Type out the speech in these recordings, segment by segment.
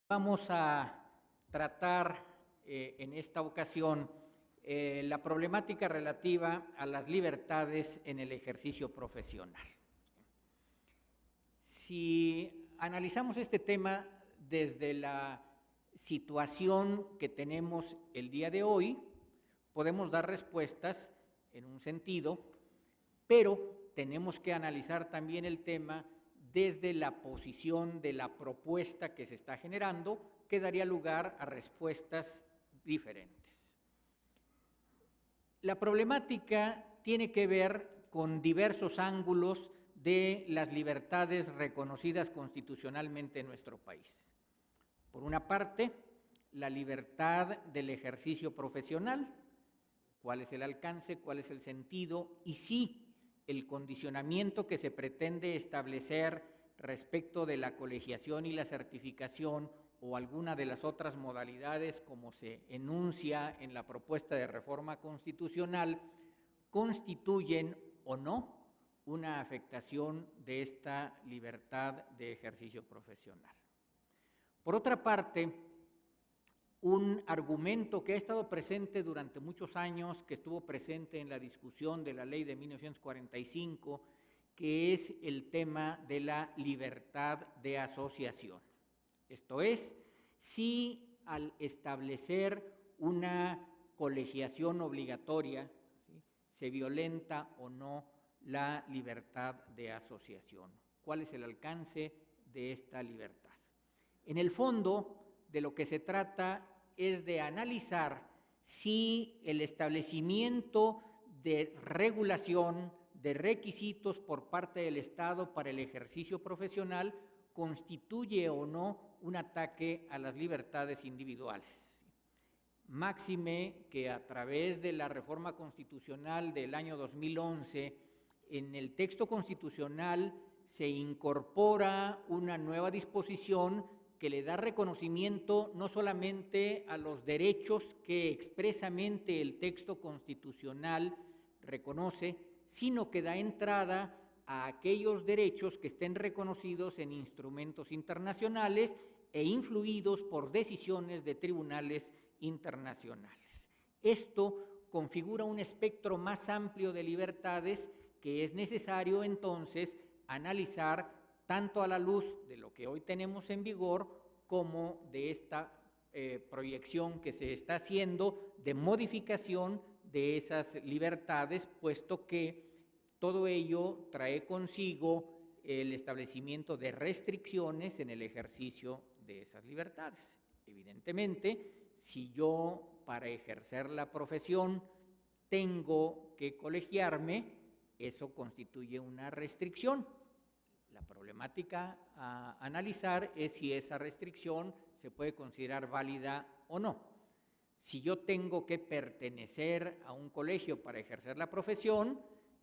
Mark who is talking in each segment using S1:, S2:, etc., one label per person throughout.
S1: Vamos a tratar en esta ocasión la problemática relativa a las libertades en el ejercicio profesional. Si analizamos este tema desde la situación que tenemos el día de hoy, podemos dar respuestas en un sentido, pero tenemos que analizar también el tema desde la posición de la propuesta que se está generando, que daría lugar a respuestas diferentes. La problemática tiene que ver con diversos ángulos de las libertades reconocidas constitucionalmente en nuestro país. Por una parte, la libertad del ejercicio profesional, cuál es el alcance, cuál es el sentido y sí el condicionamiento que se pretende establecer respecto de la colegiación y la certificación o alguna de las otras modalidades como se enuncia en la propuesta de reforma constitucional, constituyen o no una afectación de esta libertad de ejercicio profesional. Por otra parte, un argumento que ha estado presente durante muchos años, que estuvo presente en la discusión de la ley de 1945, que es el tema de la libertad de asociación. Esto es, si al establecer una colegiación obligatoria, ¿sí?, se violenta o no la libertad de asociación. ¿Cuál es el alcance de esta libertad? En el fondo, de lo que se trata es de analizar si el establecimiento de regulación, de requisitos por parte del Estado para el ejercicio profesional constituye o no un ataque a las libertades individuales. Máxime que a través de la reforma constitucional del año 2011, en el texto constitucional se incorpora una nueva disposición que le da reconocimiento no solamente a los derechos que expresamente el texto constitucional reconoce, sino que da entrada a aquellos derechos que estén reconocidos en instrumentos internacionales e influidos por decisiones de tribunales internacionales. Esto configura un espectro más amplio de libertades que es necesario entonces analizar tanto a la luz de lo que hoy tenemos en vigor como de esta proyección que se está haciendo de modificación de esas libertades, puesto que todo ello trae consigo el establecimiento de restricciones en el ejercicio de esas libertades. Evidentemente, si yo para ejercer la profesión tengo que colegiarme, eso constituye una restricción. La problemática a analizar es si esa restricción se puede considerar válida o no. Si yo tengo que pertenecer a un colegio para ejercer la profesión,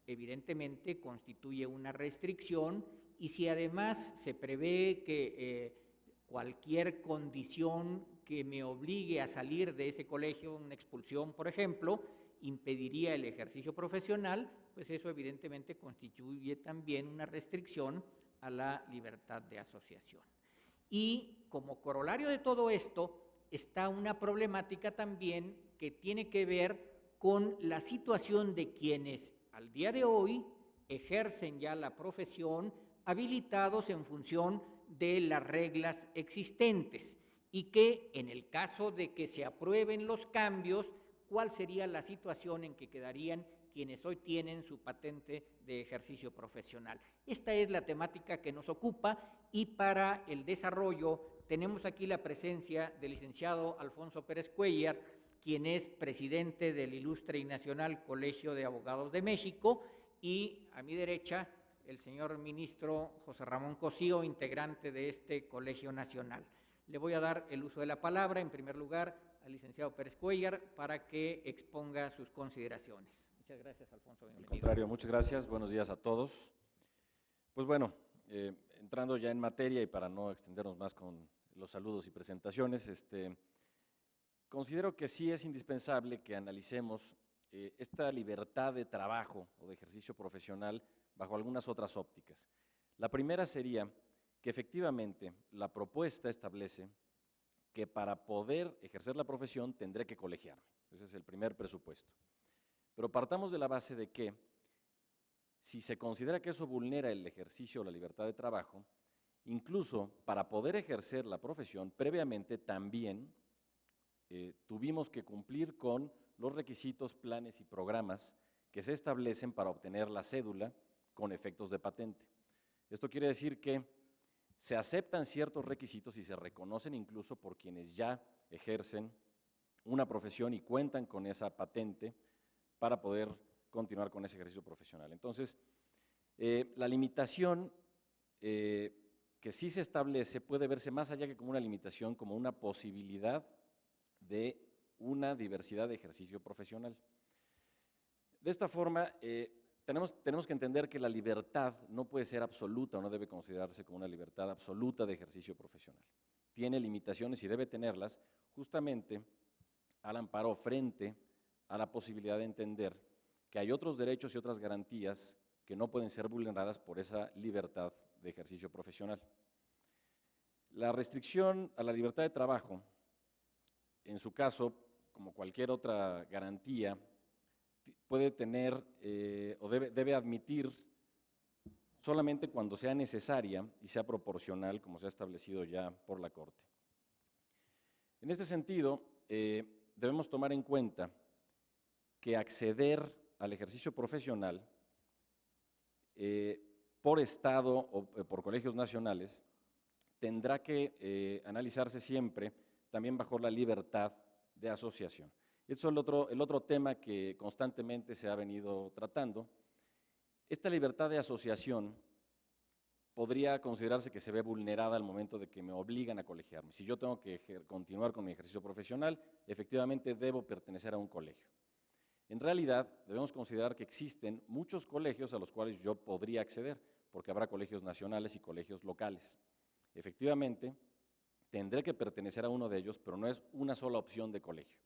S1: evidentemente constituye una restricción, y si además se prevé que cualquier condición que me obligue a salir de ese colegio, una expulsión, por ejemplo, impediría el ejercicio profesional, pues eso evidentemente constituye también una restricción a la libertad de asociación. Y como corolario de todo esto está una problemática también que tiene que ver con la situación de quienes al día de hoy ejercen ya la profesión habilitados en función de las reglas existentes y que en el caso de que se aprueben los cambios, ¿cuál sería la situación en que quedarían quienes hoy tienen su patente de ejercicio profesional? Esta es la temática que nos ocupa, y para el desarrollo tenemos aquí la presencia del licenciado Alfonso Pérez Cuéllar, quien es presidente del Ilustre y Nacional Colegio de Abogados de México, y a mi derecha el señor ministro José Ramón Cosío, integrante de este Colegio Nacional. Le voy a dar el uso de la palabra, en primer lugar, al licenciado Pérez Cuéllar para que exponga sus consideraciones. Muchas gracias, Alfonso.
S2: Bienvenido. Al contrario, muchas gracias. Buenos días a todos. Pues bueno, entrando ya en materia y para no extendernos más con los saludos y presentaciones, considero que sí es indispensable que analicemos esta libertad de trabajo o de ejercicio profesional bajo algunas otras ópticas. La primera sería que efectivamente la propuesta establece que para poder ejercer la profesión tendré que colegiarme. Ese es el primer presupuesto. Pero partamos de la base de que si se considera que eso vulnera el ejercicio o la libertad de trabajo, incluso para poder ejercer la profesión, previamente también tuvimos que cumplir con los requisitos, planes y programas que se establecen para obtener la cédula con efectos de patente. Esto quiere decir que se aceptan ciertos requisitos y se reconocen incluso por quienes ya ejercen una profesión y cuentan con esa patente para poder continuar con ese ejercicio profesional. Entonces, la limitación que sí se establece puede verse más allá que como una limitación, como una posibilidad de una diversidad de ejercicio profesional. De esta forma, tenemos que entender que la libertad no puede ser absoluta o no debe considerarse como una libertad absoluta de ejercicio profesional. Tiene limitaciones y debe tenerlas justamente al amparo frente a la posibilidad de entender que hay otros derechos y otras garantías que no pueden ser vulneradas por esa libertad de ejercicio profesional. La restricción a la libertad de trabajo, en su caso, como cualquier otra garantía, puede tener o debe admitir solamente cuando sea necesaria y sea proporcional, como se ha establecido ya por la Corte. En este sentido, debemos tomar en cuenta que acceder al ejercicio profesional por Estado o por colegios nacionales tendrá que analizarse siempre también bajo la libertad de asociación. Eso es el otro tema que constantemente se ha venido tratando. Esta libertad de asociación podría considerarse que se ve vulnerada al momento de que me obligan a colegiarme. Si yo tengo que continuar con mi ejercicio profesional, efectivamente debo pertenecer a un colegio. En realidad, debemos considerar que existen muchos colegios a los cuales yo podría acceder, porque habrá colegios nacionales y colegios locales. Efectivamente, tendré que pertenecer a uno de ellos, pero no es una sola opción de colegio.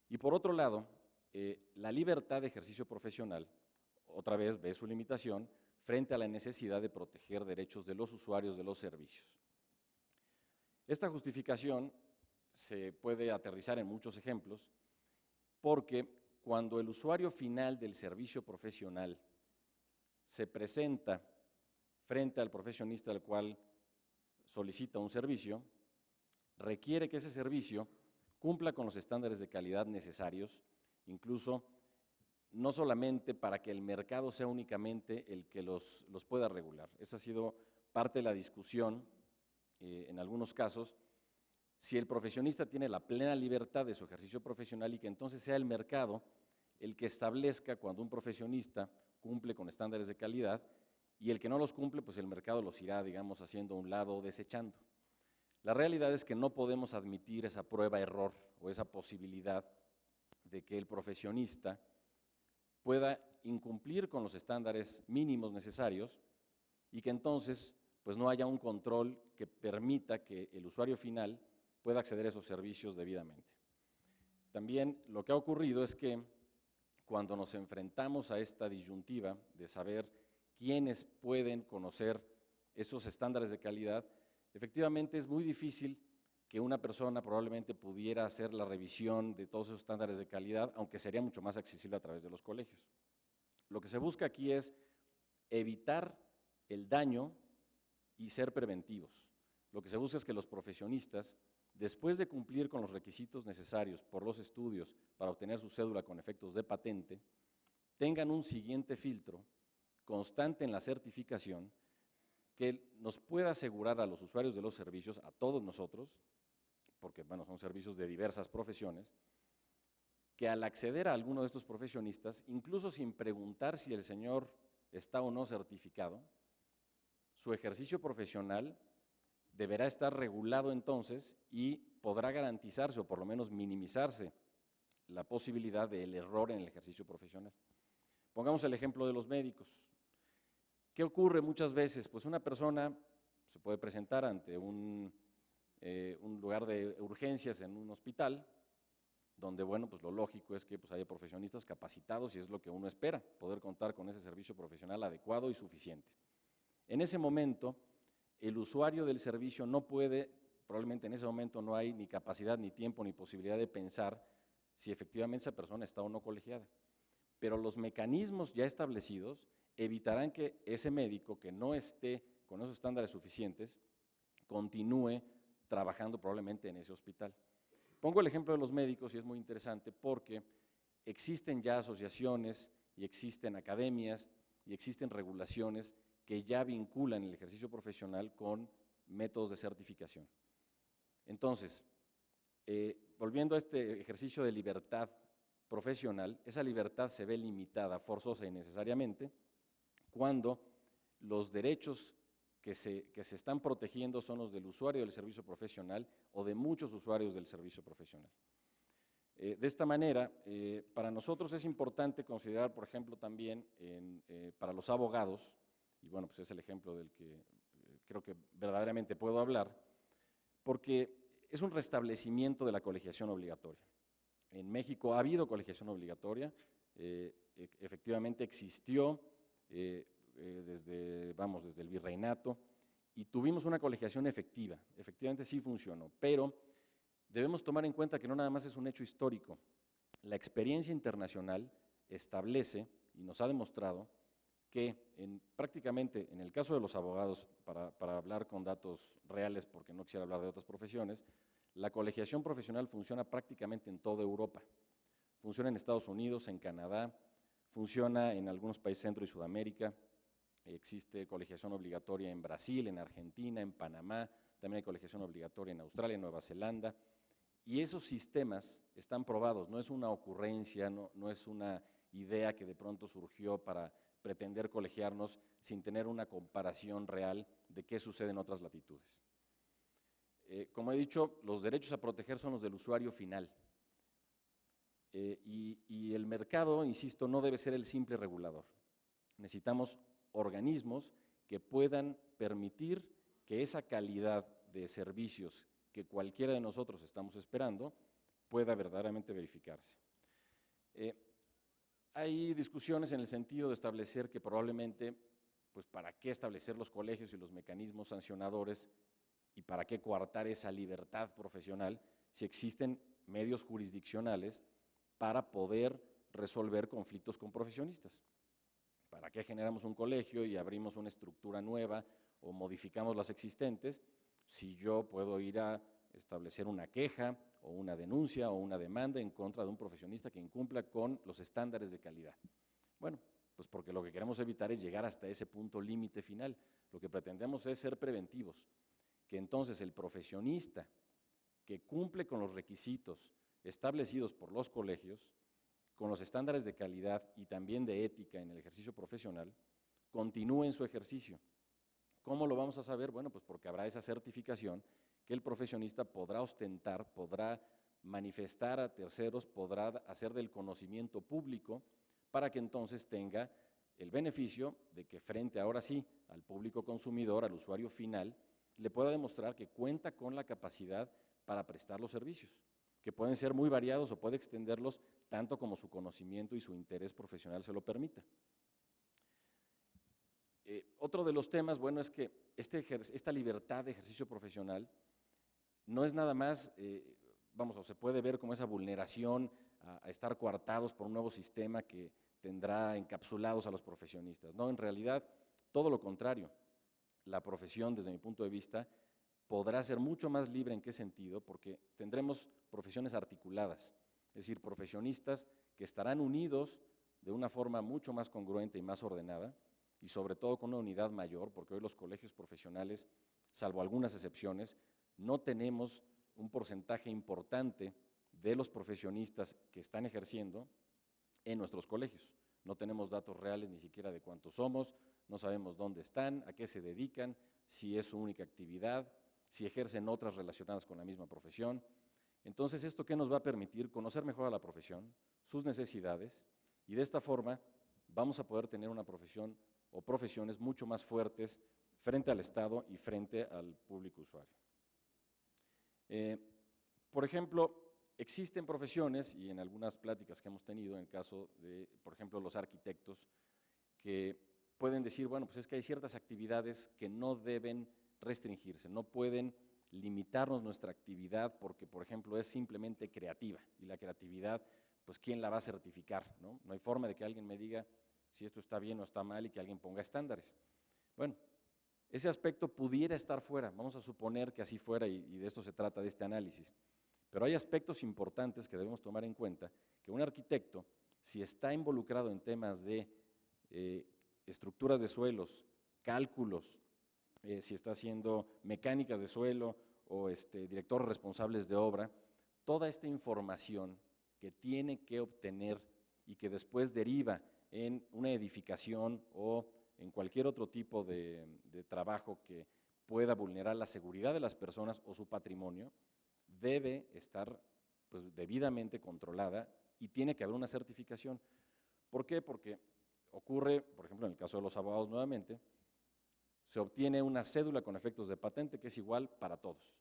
S2: Y por otro lado, la libertad de ejercicio profesional, otra vez ve su limitación frente a la necesidad de proteger derechos de los usuarios de los servicios. Esta justificación se puede aterrizar en muchos ejemplos, porque cuando el usuario final del servicio profesional se presenta frente al profesionista al cual solicita un servicio, requiere que ese servicio cumpla con los estándares de calidad necesarios, incluso no solamente para que el mercado sea únicamente el que los pueda regular. Esa ha sido parte de la discusión en algunos casos, si el profesionista tiene la plena libertad de su ejercicio profesional y que entonces sea el mercado el que establezca cuando un profesionista cumple con estándares de calidad y el que no los cumple, pues el mercado los irá, digamos, haciendo a un lado o desechando. La realidad es que no podemos admitir esa prueba-error o esa posibilidad de que el profesionista pueda incumplir con los estándares mínimos necesarios y que entonces pues no haya un control que permita que el usuario final pueda acceder a esos servicios debidamente. También lo que ha ocurrido es que cuando nos enfrentamos a esta disyuntiva de saber quiénes pueden conocer esos estándares de calidad, efectivamente es muy difícil que una persona probablemente pudiera hacer la revisión de todos esos estándares de calidad, aunque sería mucho más accesible a través de los colegios. Lo que se busca aquí es evitar el daño y ser preventivos. Lo que se busca es que los profesionistas, después de cumplir con los requisitos necesarios por los estudios para obtener su cédula con efectos de patente, tengan un siguiente filtro constante en la certificación que nos pueda asegurar a los usuarios de los servicios, a todos nosotros, porque bueno, son servicios de diversas profesiones, que al acceder a alguno de estos profesionistas, incluso sin preguntar si el señor está o no certificado, su ejercicio profesional deberá estar regulado entonces y podrá garantizarse o por lo menos minimizarse la posibilidad del error en el ejercicio profesional. Pongamos el ejemplo de los médicos. ¿Qué ocurre muchas veces? Pues una persona se puede presentar ante un lugar de urgencias en un hospital, donde, bueno, pues lo lógico es que pues haya profesionistas capacitados y es lo que uno espera, poder contar con ese servicio profesional adecuado y suficiente. En ese momento, el usuario del servicio no puede probablemente en ese momento no hay ni capacidad, ni tiempo, ni posibilidad de pensar si efectivamente esa persona está o no colegiada. Pero los mecanismos ya establecidos evitarán que ese médico que no esté con esos estándares suficientes continúe trabajando probablemente en ese hospital. Pongo el ejemplo de los médicos y es muy interesante porque existen ya asociaciones y existen academias y existen regulaciones que ya vinculan el ejercicio profesional con métodos de certificación. Entonces, volviendo a este ejercicio de libertad profesional, esa libertad se ve limitada, forzosa y necesariamente cuando los derechos que se están protegiendo son los del usuario del servicio profesional o de muchos usuarios del servicio profesional. De esta manera, para nosotros es importante considerar, por ejemplo, también para los abogados, y bueno, pues es el ejemplo del que creo que verdaderamente puedo hablar, porque es un restablecimiento de la colegiación obligatoria. En México ha habido colegiación obligatoria, efectivamente existió desde el virreinato y tuvimos una colegiación efectiva, efectivamente sí funcionó, pero debemos tomar en cuenta que no nada más es un hecho histórico. La experiencia internacional establece y nos ha demostrado que prácticamente en el caso de los abogados, para hablar con datos reales, porque no quisiera hablar de otras profesiones, la colegiación profesional funciona prácticamente en toda Europa. Funciona en Estados Unidos, en Canadá, funciona en algunos países Centro y Sudamérica, existe colegiación obligatoria en Brasil, en Argentina, en Panamá, también hay colegiación obligatoria en Australia, en Nueva Zelanda, y esos sistemas están probados, no es una ocurrencia, no es una idea que de pronto surgió para pretender colegiarnos sin tener una comparación real de qué sucede en otras latitudes. Como he dicho, los derechos a proteger son los del usuario final. Y el mercado, insisto, no debe ser el simple regulador. Necesitamos organismos que puedan permitir que esa calidad de servicios que cualquiera de nosotros estamos esperando pueda verdaderamente verificarse. Hay discusiones en el sentido de establecer que probablemente, pues ¿para qué establecer los colegios y los mecanismos sancionadores y para qué coartar esa libertad profesional si existen medios jurisdiccionales para poder resolver conflictos con profesionistas? ¿Para qué generamos un colegio y abrimos una estructura nueva o modificamos las existentes si yo puedo ir a establecer una queja o una denuncia o una demanda en contra de un profesionista que incumpla con los estándares de calidad? Bueno, pues porque lo que queremos evitar es llegar hasta ese punto límite final. Lo que pretendemos es ser preventivos, que entonces el profesionista que cumple con los requisitos establecidos por los colegios, con los estándares de calidad y también de ética en el ejercicio profesional, continúe en su ejercicio. ¿Cómo lo vamos a saber? Bueno, pues porque habrá esa certificación que el profesionista podrá ostentar, podrá manifestar a terceros, podrá hacer del conocimiento público para que entonces tenga el beneficio de que frente ahora sí al público consumidor, al usuario final, le pueda demostrar que cuenta con la capacidad para prestar los servicios, que pueden ser muy variados o puede extenderlos tanto como su conocimiento y su interés profesional se lo permita. Otro de los temas, bueno, es que esta libertad de ejercicio profesional no es nada más, o se puede ver como esa vulneración a estar coartados por un nuevo sistema que tendrá encapsulados a los profesionistas. No, en realidad, todo lo contrario. La profesión, desde mi punto de vista, podrá ser mucho más libre. ¿En qué sentido? Porque tendremos profesiones articuladas, es decir, profesionistas que estarán unidos de una forma mucho más congruente y más ordenada, y sobre todo con una unidad mayor, porque hoy los colegios profesionales, salvo algunas excepciones, no tenemos un porcentaje importante de los profesionistas que están ejerciendo en nuestros colegios. No tenemos datos reales ni siquiera de cuántos somos, no sabemos dónde están, a qué se dedican, si es su única actividad, si ejercen otras relacionadas con la misma profesión. Entonces, ¿esto qué nos va a permitir? Conocer mejor a la profesión, sus necesidades, y de esta forma vamos a poder tener una profesión o profesiones mucho más fuertes frente al Estado y frente al público usuario. Por ejemplo, existen profesiones, y en algunas pláticas que hemos tenido, en el caso de, por ejemplo, los arquitectos, que pueden decir, bueno, pues es que hay ciertas actividades que no deben restringirse, no pueden limitarnos nuestra actividad porque, por ejemplo, es simplemente creativa, y la creatividad, pues, ¿quién la va a certificar, no? No hay forma de que alguien me diga si esto está bien o está mal y que alguien ponga estándares. Bueno, ese aspecto pudiera estar fuera, vamos a suponer que así fuera y de esto se trata de este análisis. Pero hay aspectos importantes que debemos tomar en cuenta, que un arquitecto, si está involucrado en temas de estructuras de suelos, cálculos, si está haciendo mecánicas de suelo o directores responsables de obra, toda esta información que tiene que obtener y que después deriva en una edificación o en cualquier otro tipo de trabajo que pueda vulnerar la seguridad de las personas o su patrimonio, debe estar, pues, debidamente controlada y tiene que haber una certificación. ¿Por qué? Porque ocurre, por ejemplo, en el caso de los abogados nuevamente, se obtiene una cédula con efectos de patente que es igual para todos.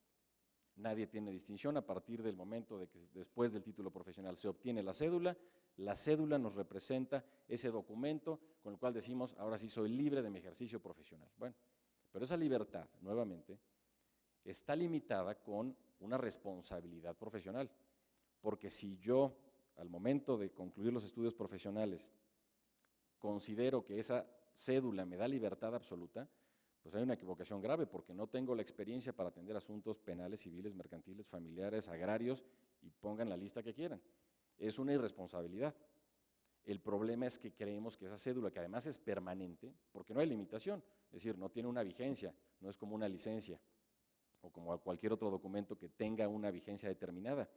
S2: Nadie tiene distinción a partir del momento de que después del título profesional se obtiene la cédula nos representa ese documento con el cual decimos, ahora sí soy libre de mi ejercicio profesional. Bueno, pero esa libertad, nuevamente, está limitada con una responsabilidad profesional, porque si yo, al momento de concluir los estudios profesionales, considero que esa cédula me da libertad absoluta, pues hay una equivocación grave, porque no tengo la experiencia para atender asuntos penales, civiles, mercantiles, familiares, agrarios, y pongan la lista que quieran. Es una irresponsabilidad. El problema es que creemos que esa cédula, que además es permanente, porque no hay limitación, es decir, no tiene una vigencia, no es como una licencia o como cualquier otro documento que tenga una vigencia determinada.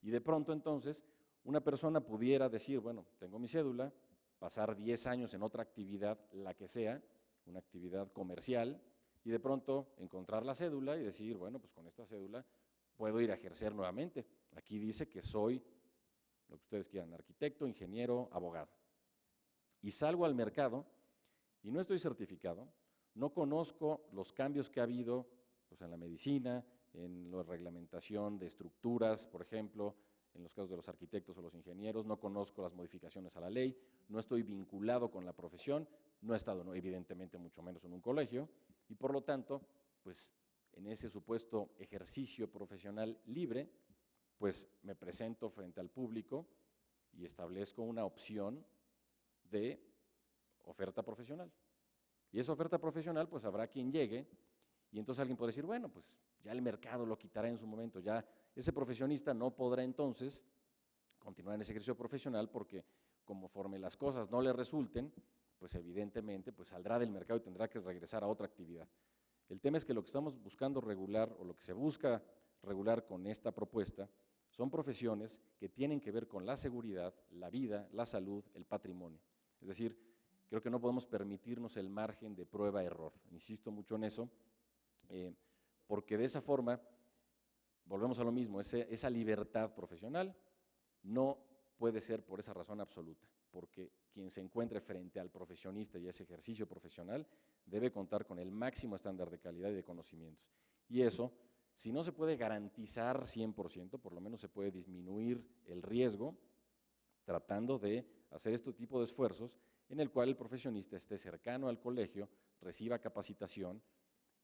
S2: Y de pronto entonces una persona pudiera decir, bueno, tengo mi cédula, pasar 10 años en otra actividad, la que sea, una actividad comercial, y de pronto encontrar la cédula y decir, bueno, pues con esta cédula puedo ir a ejercer nuevamente. Aquí dice que soy lo que ustedes quieran, arquitecto, ingeniero, abogado. Y salgo al mercado y no estoy certificado, no conozco los cambios que ha habido, pues, en la medicina, en la reglamentación de estructuras, por ejemplo, en los casos de los arquitectos o los ingenieros, no conozco las modificaciones a la ley, no estoy vinculado con la profesión, no he estado, evidentemente, mucho menos en un colegio, y por lo tanto, pues, en ese supuesto ejercicio profesional libre, pues me presento frente al público y establezco una opción de oferta profesional. Y esa oferta profesional, pues habrá quien llegue y entonces alguien puede decir, bueno, pues ya el mercado lo quitará en su momento, ya ese profesionista no podrá entonces continuar en ese ejercicio profesional porque conforme las cosas no le resulten, pues evidentemente pues saldrá del mercado y tendrá que regresar a otra actividad. El tema es que lo que estamos buscando regular o lo que se busca regular con esta propuesta son profesiones que tienen que ver con la seguridad, la vida, la salud, el patrimonio. Es decir, creo que no podemos permitirnos el margen de prueba-error. Insisto mucho en eso, porque de esa forma, volvemos a lo mismo, esa libertad profesional no puede ser por esa razón absoluta, porque quien se encuentre frente al profesionista y a ese ejercicio profesional debe contar con el máximo estándar de calidad y de conocimientos. Y eso, si no se puede garantizar 100%, por lo menos se puede disminuir el riesgo tratando de hacer este tipo de esfuerzos en el cual el profesionista esté cercano al colegio, reciba capacitación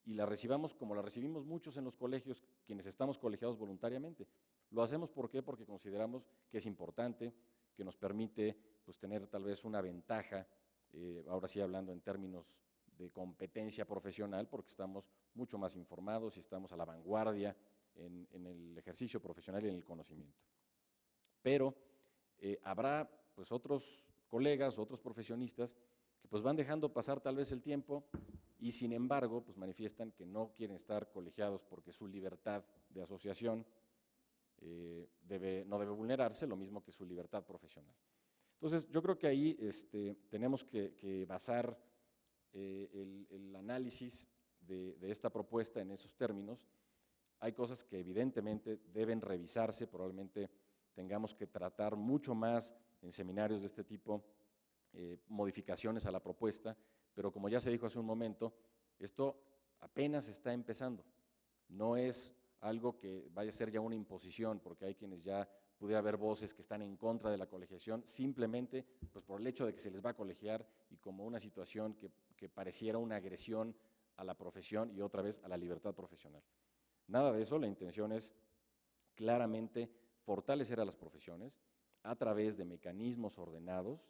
S2: y la recibamos como la recibimos muchos en los colegios, quienes estamos colegiados voluntariamente. Lo hacemos ¿por qué? Porque consideramos que es importante, que nos permite pues, tener tal vez una ventaja, ahora sí hablando en términos de competencia profesional, porque estamos mucho más informados y estamos a la vanguardia en el ejercicio profesional y en el conocimiento. Pero habrá pues, otros colegas, otros profesionistas, que pues, van dejando pasar tal vez el tiempo y sin embargo pues, manifiestan que no quieren estar colegiados porque su libertad de asociación no debe vulnerarse, lo mismo que su libertad profesional. Entonces, yo creo que ahí tenemos que basar el análisis de esta propuesta en esos términos. Hay cosas que evidentemente deben revisarse, probablemente tengamos que tratar mucho más en seminarios de este tipo, modificaciones a la propuesta, pero como ya se dijo hace un momento, esto apenas está empezando, no es algo que vaya a ser ya una imposición, porque hay quienes ya pudiera haber voces que están en contra de la colegiación, simplemente pues, por el hecho de que se les va a colegiar y como una situación que pareciera una agresión a la profesión y otra vez a la libertad profesional. Nada de eso, la intención es claramente fortalecer a las profesiones a través de mecanismos ordenados,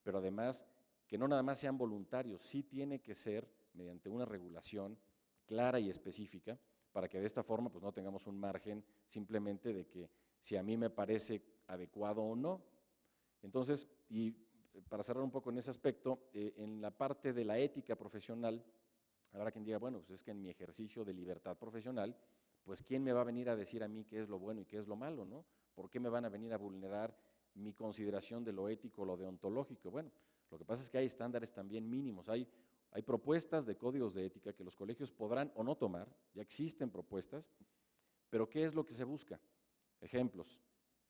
S2: pero además que no nada más sean voluntarios, sí tiene que ser mediante una regulación clara y específica, para que de esta forma pues no tengamos un margen simplemente de que si a mí me parece adecuado o no. Entonces, y para cerrar un poco en ese aspecto, en la parte de la ética profesional, habrá quien diga, bueno, pues es que en mi ejercicio de libertad profesional, pues ¿quién me va a venir a decir a mí qué es lo bueno y qué es lo malo, no? ¿Por qué me van a venir a vulnerar mi consideración de lo ético o lo deontológico? Bueno, lo que pasa es que hay estándares también mínimos, hay propuestas de códigos de ética que los colegios podrán o no tomar, ya existen propuestas, pero ¿qué es lo que se busca? Ejemplos,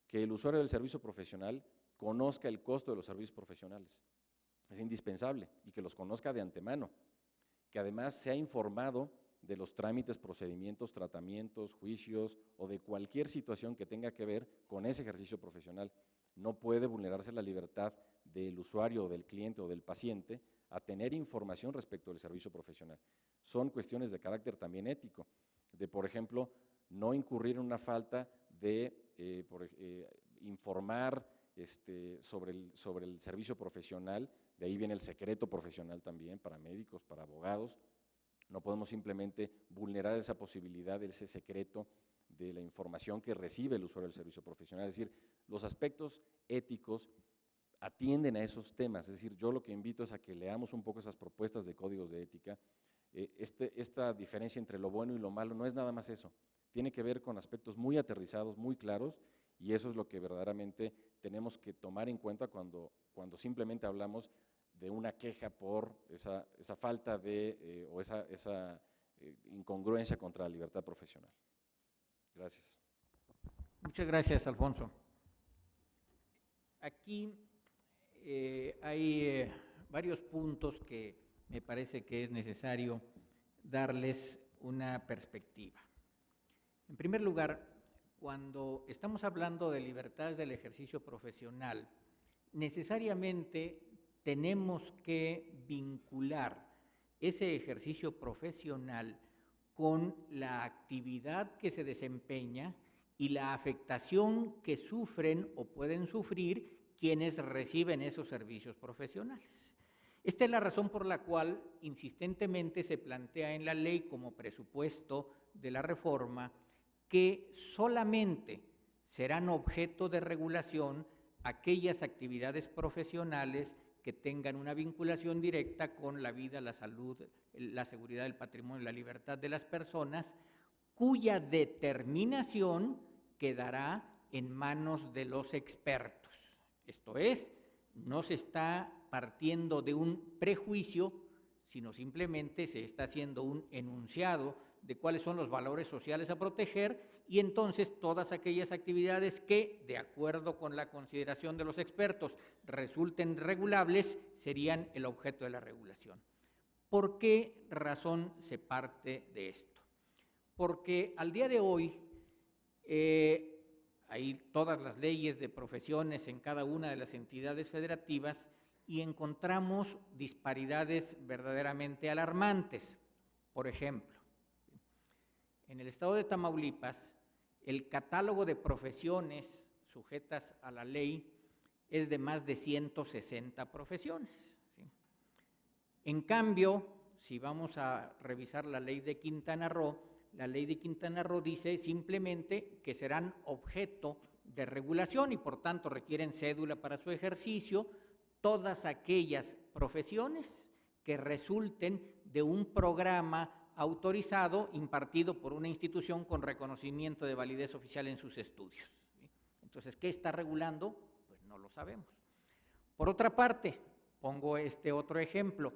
S2: que el usuario del servicio profesional conozca el costo de los servicios profesionales, es indispensable, y que los conozca de antemano, que además sea informado de los trámites, procedimientos, tratamientos, juicios o de cualquier situación que tenga que ver con ese ejercicio profesional. No puede vulnerarse la libertad del usuario o del cliente o del paciente a tener información respecto del servicio profesional. Son cuestiones de carácter también ético, de por ejemplo, no incurrir en una falta de informar sobre el servicio profesional, de ahí viene el secreto profesional también para médicos, para abogados. No podemos simplemente vulnerar esa posibilidad, ese secreto de la información que recibe el usuario del servicio profesional. Es decir, los aspectos éticos atienden a esos temas. Es decir, yo lo que invito es a que leamos un poco esas propuestas de códigos de ética. Esta diferencia entre lo bueno y lo malo no es nada más eso. Tiene que ver con aspectos muy aterrizados, muy claros, y eso es lo que verdaderamente tenemos que tomar en cuenta cuando simplemente hablamos de una queja por esa falta de, o esa incongruencia contra la libertad profesional. Gracias.
S1: Muchas gracias, Alfonso. Aquí hay varios puntos que me parece que es necesario darles una perspectiva. En primer lugar, cuando estamos hablando de libertades del ejercicio profesional, necesariamente tenemos que vincular ese ejercicio profesional con la actividad que se desempeña y la afectación que sufren o pueden sufrir quienes reciben esos servicios profesionales. Esta es la razón por la cual insistentemente se plantea en la ley como presupuesto de la reforma que solamente serán objeto de regulación aquellas actividades profesionales que tengan una vinculación directa con la vida, la salud, la seguridad del patrimonio y la libertad de las personas, cuya determinación quedará en manos de los expertos. Esto es, no se está partiendo de un prejuicio, sino simplemente se está haciendo un enunciado de cuáles son los valores sociales a proteger y entonces todas aquellas actividades que, de acuerdo con la consideración de los expertos, resulten regulables, serían el objeto de la regulación. ¿Por qué razón se parte de esto? Porque al día de hoy hay todas las leyes de profesiones en cada una de las entidades federativas y encontramos disparidades verdaderamente alarmantes. Por ejemplo, en el estado de Tamaulipas, el catálogo de profesiones sujetas a la ley es de más de 160 profesiones, ¿sí? En cambio, si vamos a revisar la ley de Quintana Roo, la ley de Quintana Roo dice simplemente que serán objeto de regulación y por tanto requieren cédula para su ejercicio todas aquellas profesiones que resulten de un programa autorizado impartido por una institución con reconocimiento de validez oficial en sus estudios. Entonces, ¿qué está regulando? Pues no lo sabemos. Por otra parte, pongo este otro ejemplo,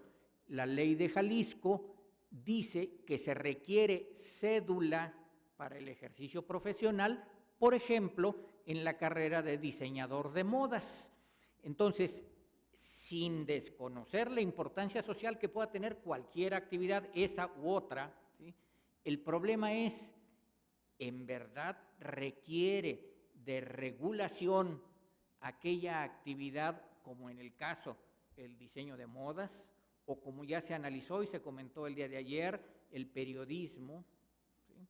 S1: la ley de Jalisco dice que se requiere cédula para el ejercicio profesional, por ejemplo, en la carrera de diseñador de modas. Entonces, sin desconocer la importancia social que pueda tener cualquier actividad, esa u otra, ¿sí? El problema es, ¿en verdad requiere de regulación aquella actividad, como en el caso el diseño de modas, o como ya se analizó y se comentó el día de ayer, el periodismo? ¿Sí?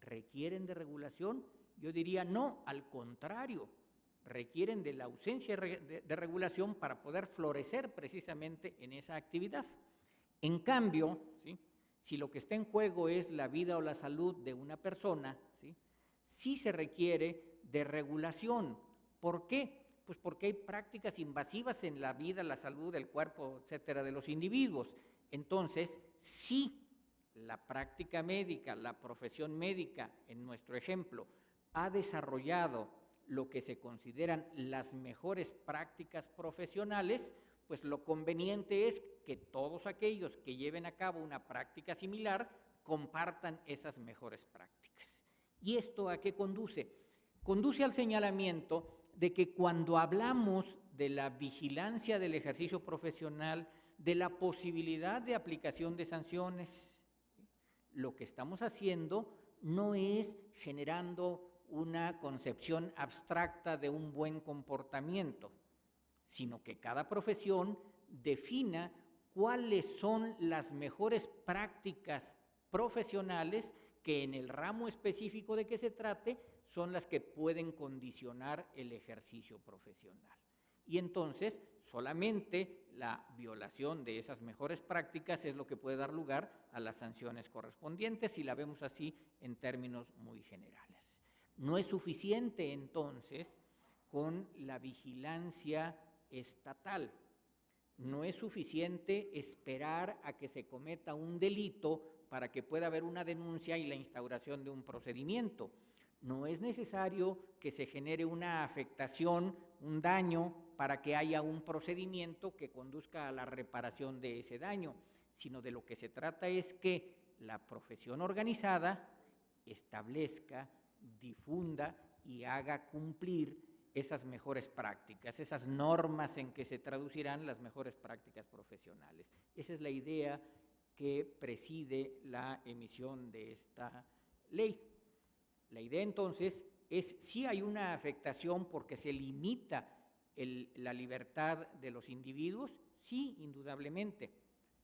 S1: ¿requieren de regulación? Yo diría no, al contrario, requieren de la ausencia de regulación para poder florecer precisamente en esa actividad. En cambio, ¿sí?, si lo que está en juego es la vida o la salud de una persona, sí se requiere de regulación. ¿Por qué? Pues porque hay prácticas invasivas en la vida, la salud, el cuerpo, etcétera, de los individuos. Entonces, sí, la práctica médica, la profesión médica, en nuestro ejemplo, ha desarrollado lo que se consideran las mejores prácticas profesionales, pues lo conveniente es que todos aquellos que lleven a cabo una práctica similar compartan esas mejores prácticas. ¿Y esto a qué conduce? Conduce al señalamiento de que cuando hablamos de la vigilancia del ejercicio profesional, de la posibilidad de aplicación de sanciones, lo que estamos haciendo no es generando una concepción abstracta de un buen comportamiento, sino que cada profesión defina cuáles son las mejores prácticas profesionales que en el ramo específico de que se trate son las que pueden condicionar el ejercicio profesional. Y entonces solamente la violación de esas mejores prácticas es lo que puede dar lugar a las sanciones correspondientes, y la vemos así en términos muy generales. No es suficiente entonces con la vigilancia estatal. No es suficiente esperar a que se cometa un delito para que pueda haber una denuncia y la instauración de un procedimiento. No es necesario que se genere una afectación, un daño, para que haya un procedimiento que conduzca a la reparación de ese daño, sino de lo que se trata es que la profesión organizada establezca, difunda y haga cumplir esas mejores prácticas, esas normas en que se traducirán las mejores prácticas profesionales. Esa es la idea que preside la emisión de esta ley. La idea entonces es si hay una afectación porque se limita la libertad de los individuos, sí, indudablemente,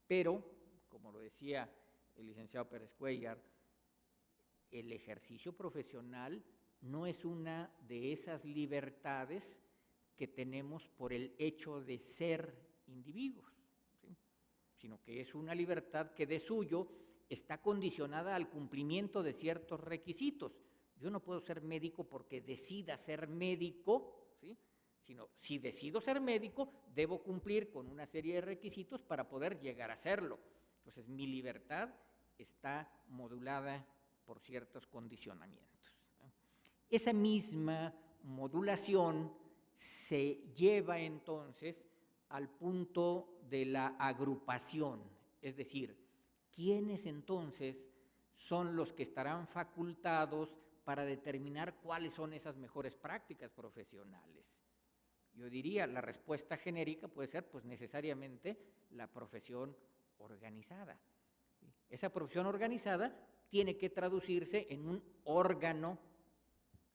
S1: pero, como lo decía el licenciado Pérez Cuéllar, el ejercicio profesional no es una de esas libertades que tenemos por el hecho de ser individuos, ¿sí?, sino que es una libertad que de suyo está condicionada al cumplimiento de ciertos requisitos. Yo no puedo ser médico porque decida ser médico, ¿sí?, sino si decido ser médico, debo cumplir con una serie de requisitos para poder llegar a serlo. Entonces, mi libertad está modulada por ciertos condicionamientos, ¿no? Esa misma modulación se lleva entonces al punto de la agrupación, es decir, ¿quiénes entonces son los que estarán facultados para determinar cuáles son esas mejores prácticas profesionales? Yo diría, la respuesta genérica puede ser, pues necesariamente, la profesión organizada. Esa profesión organizada tiene que traducirse en un órgano,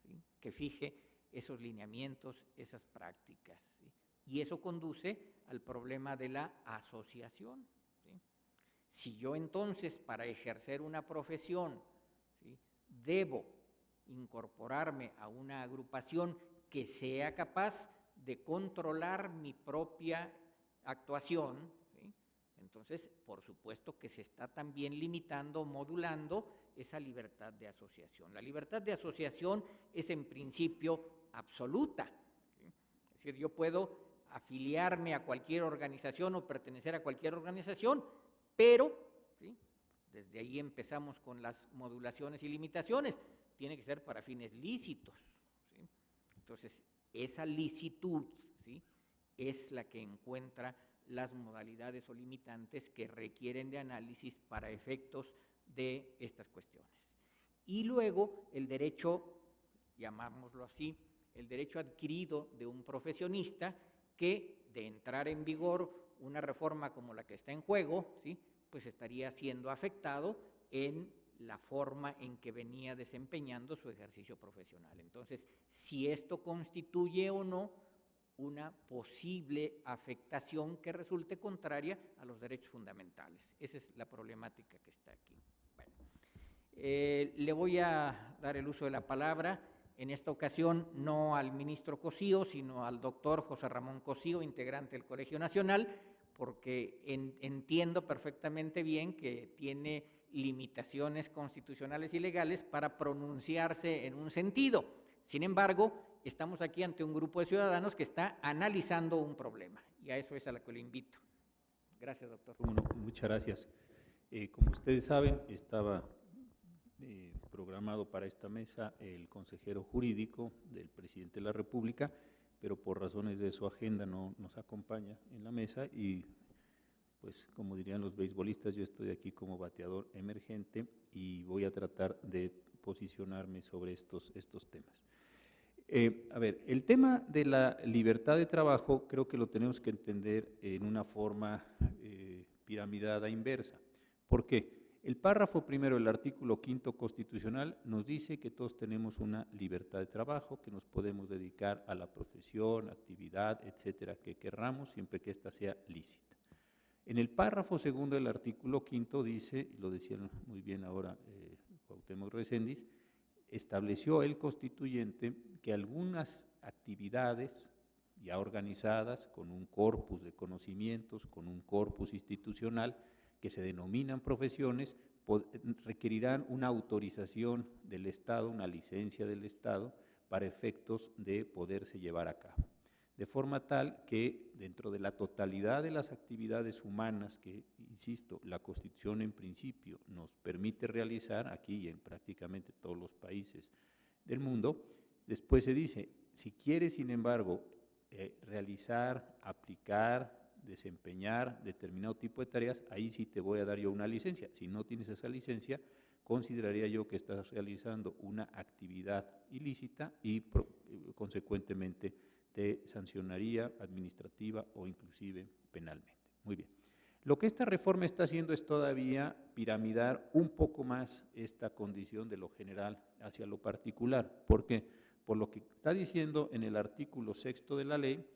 S1: ¿sí?, que fije esos lineamientos, esas prácticas, ¿sí? Y eso conduce al problema de la asociación, ¿sí? Si yo entonces, para ejercer una profesión, ¿sí?, debo incorporarme a una agrupación que sea capaz de controlar mi propia actuación, ¿sí?, entonces, por supuesto que se está también limitando, modulando esa libertad de asociación. La libertad de asociación es en principio absoluta, ¿sí? Es decir, yo puedo afiliarme a cualquier organización o pertenecer a cualquier organización, pero, ¿sí?, desde ahí empezamos con las modulaciones y limitaciones, tiene que ser para fines lícitos, ¿sí? Entonces, esa licitud, ¿sí?, es la que encuentra las modalidades o limitantes que requieren de análisis para efectos de estas cuestiones. Y luego el derecho, llamámoslo así, el derecho adquirido de un profesionista que, de entrar en vigor una reforma como la que está en juego, ¿sí?, pues estaría siendo afectado en la forma en que venía desempeñando su ejercicio profesional. Entonces, si esto constituye o no una posible afectación que resulte contraria a los derechos fundamentales. Esa es la problemática que está aquí. Bueno, Le voy a dar el uso de la palabra, en esta ocasión no al ministro Cosío, sino al doctor José Ramón Cosío, integrante del Colegio Nacional, porque entiendo perfectamente bien que tiene limitaciones constitucionales y legales para pronunciarse en un sentido. Sin embargo, estamos aquí ante un grupo de ciudadanos que está analizando un problema, y a eso es a lo que le invito. Gracias, doctor.
S3: Bueno, muchas gracias. Como ustedes saben, estaba programado para esta mesa el consejero jurídico del presidente de la República, pero por razones de su agenda no nos acompaña en la mesa y, pues, como dirían los beisbolistas, yo estoy aquí como bateador emergente y voy a tratar de posicionarme sobre estos temas. A ver, el tema de la libertad de trabajo creo que lo tenemos que entender en una forma piramidada inversa. ¿Por qué? El párrafo primero del artículo 5º constitucional nos dice que todos tenemos una libertad de trabajo, que nos podemos dedicar a la profesión, actividad, etcétera, que querramos, siempre que ésta sea lícita. En el párrafo segundo del artículo 5º dice, y lo decía muy bien ahora Cuauhtémoc Reséndiz, estableció el constituyente que algunas actividades ya organizadas con un corpus de conocimientos, con un corpus institucional que se denominan profesiones, requerirán una autorización del Estado, una licencia del Estado para efectos de poderse llevar a cabo. De forma tal que dentro de la totalidad de las actividades humanas que, insisto, la Constitución en principio nos permite realizar aquí y en prácticamente todos los países del mundo, después se dice, si quieres, sin embargo, realizar, aplicar, desempeñar determinado tipo de tareas, ahí sí te voy a dar yo una licencia. Si no tienes esa licencia, consideraría yo que estás realizando una actividad ilícita y consecuentemente te sancionaría administrativa o inclusive penalmente. Muy bien. Lo que esta reforma está haciendo es todavía piramidar un poco más esta condición de lo general hacia lo particular. ¿Por qué? Por lo que está diciendo en el artículo 6º de la ley,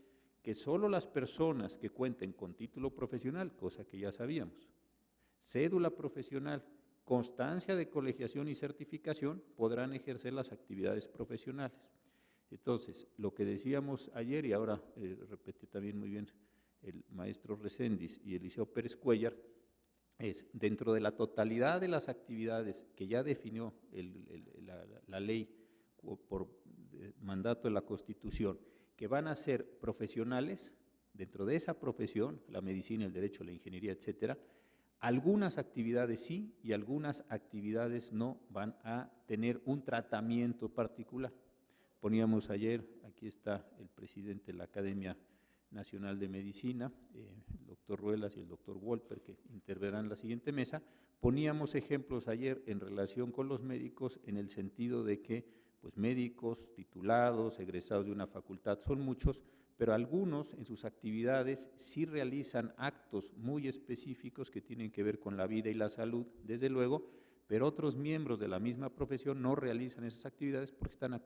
S3: que solo las personas que cuenten con título profesional, cosa que ya sabíamos, cédula profesional, constancia de colegiación y certificación, podrán ejercer las actividades profesionales. Entonces, lo que decíamos ayer, y ahora repetió también muy bien el maestro Reséndiz y Eliseo Pérez Cuéllar, es dentro de la totalidad de las actividades que ya definió la ley por mandato de la Constitución, que van a ser profesionales, dentro de esa profesión, la medicina, el derecho, la ingeniería, etcétera, algunas actividades sí y algunas actividades no van a tener un tratamiento particular. Poníamos ayer, aquí está el presidente de la Academia Nacional de Medicina, el doctor Ruelas y el doctor Wolper, que intervendrán en la siguiente mesa, poníamos ejemplos ayer en relación con los médicos en el sentido de que pues médicos titulados, egresados de una facultad, son muchos, pero algunos en sus actividades sí realizan actos muy específicos que tienen que ver con la vida y la salud, desde luego, pero otros miembros de la misma profesión no realizan esas actividades porque están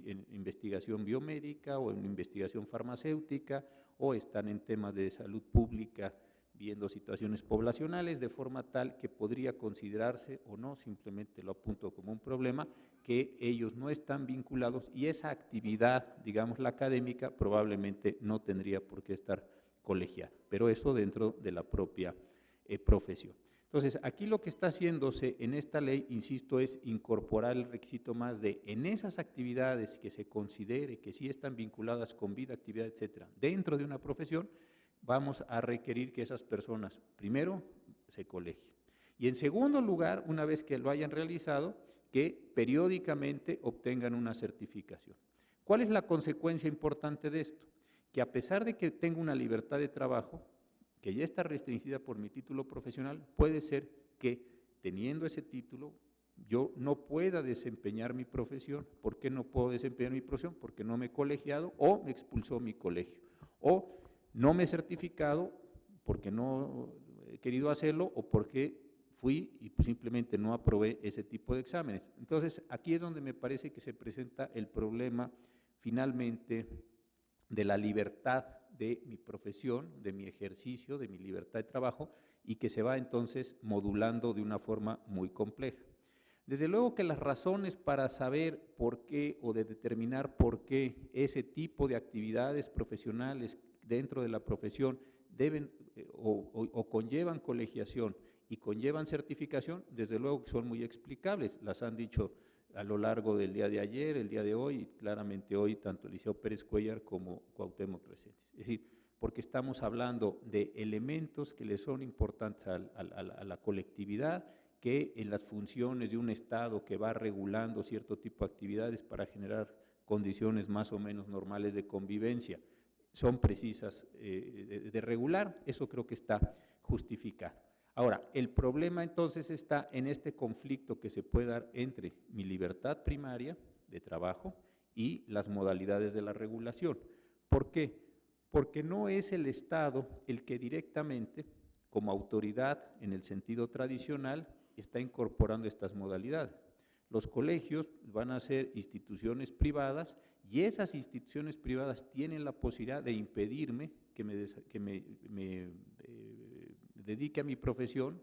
S3: en investigación biomédica o en investigación farmacéutica o están en temas de salud pública, viendo situaciones poblacionales, de forma tal que podría considerarse, o no, simplemente lo apunto como un problema, que ellos no están vinculados y esa actividad, digamos la académica, probablemente no tendría por qué estar colegiada, pero eso dentro de la propia profesión. Entonces, aquí lo que está haciéndose en esta ley, insisto, es incorporar el requisito más de, en esas actividades que se considere que sí están vinculadas con vida, actividad, etcétera, dentro de una profesión, vamos a requerir que esas personas, primero, se colegien. Y en segundo lugar, una vez que lo hayan realizado, que periódicamente obtengan una certificación. ¿Cuál es la consecuencia importante de esto? Que a pesar de que tengo una libertad de trabajo, que ya está restringida por mi título profesional, puede ser que teniendo ese título yo no pueda desempeñar mi profesión. ¿Por qué no puedo desempeñar mi profesión? Porque no me he colegiado o me expulsó mi colegio. O no me he certificado porque no he querido hacerlo o porque fui y simplemente no aprobé ese tipo de exámenes. Entonces, aquí es donde me parece que se presenta el problema finalmente de la libertad de mi profesión, de mi ejercicio, de mi libertad de trabajo y que se va entonces modulando de una forma muy compleja. Desde luego que las razones para saber por qué o de determinar por qué ese tipo de actividades profesionales dentro de la profesión deben o conllevan colegiación y conllevan certificación, desde luego que son muy explicables, las han dicho a lo largo del día de ayer, el día de hoy, y claramente hoy tanto Eliseo Pérez Cuéllar como Cuauhtémoc Reséndiz. Es decir, porque estamos hablando de elementos que le son importantes a la colectividad, que en las funciones de un Estado que va regulando cierto tipo de actividades para generar condiciones más o menos normales de convivencia, son precisas de regular, eso creo que está justificado. Ahora, el problema entonces está en este conflicto que se puede dar entre mi libertad primaria de trabajo y las modalidades de la regulación. ¿Por qué? Porque no es el Estado el que directamente, como autoridad en el sentido tradicional, está incorporando estas modalidades. Los colegios van a ser instituciones privadas y esas instituciones privadas tienen la posibilidad de impedirme que me dedique a mi profesión,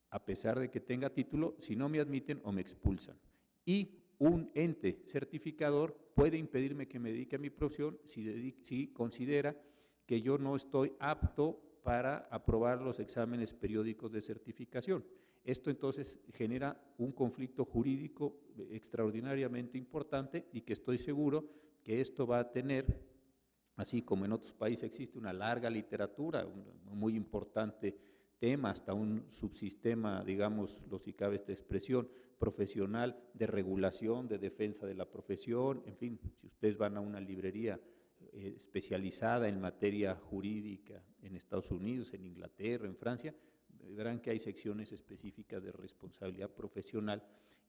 S3: a pesar de que tenga título, si no me admiten o me expulsan. Y un ente certificador puede impedirme que me dedique a mi profesión si considera que yo no estoy apto para aprobar los exámenes periódicos de certificación. Esto entonces genera un conflicto jurídico extraordinariamente importante y que estoy seguro que esto va a tener, así como en otros países existe una larga literatura, un muy importante tema, hasta un subsistema, digamos, si cabe esta expresión, profesional de regulación, de defensa de la profesión, en fin, si ustedes van a una librería especializada en materia jurídica en Estados Unidos, en Inglaterra, en Francia, verán que hay secciones específicas de responsabilidad profesional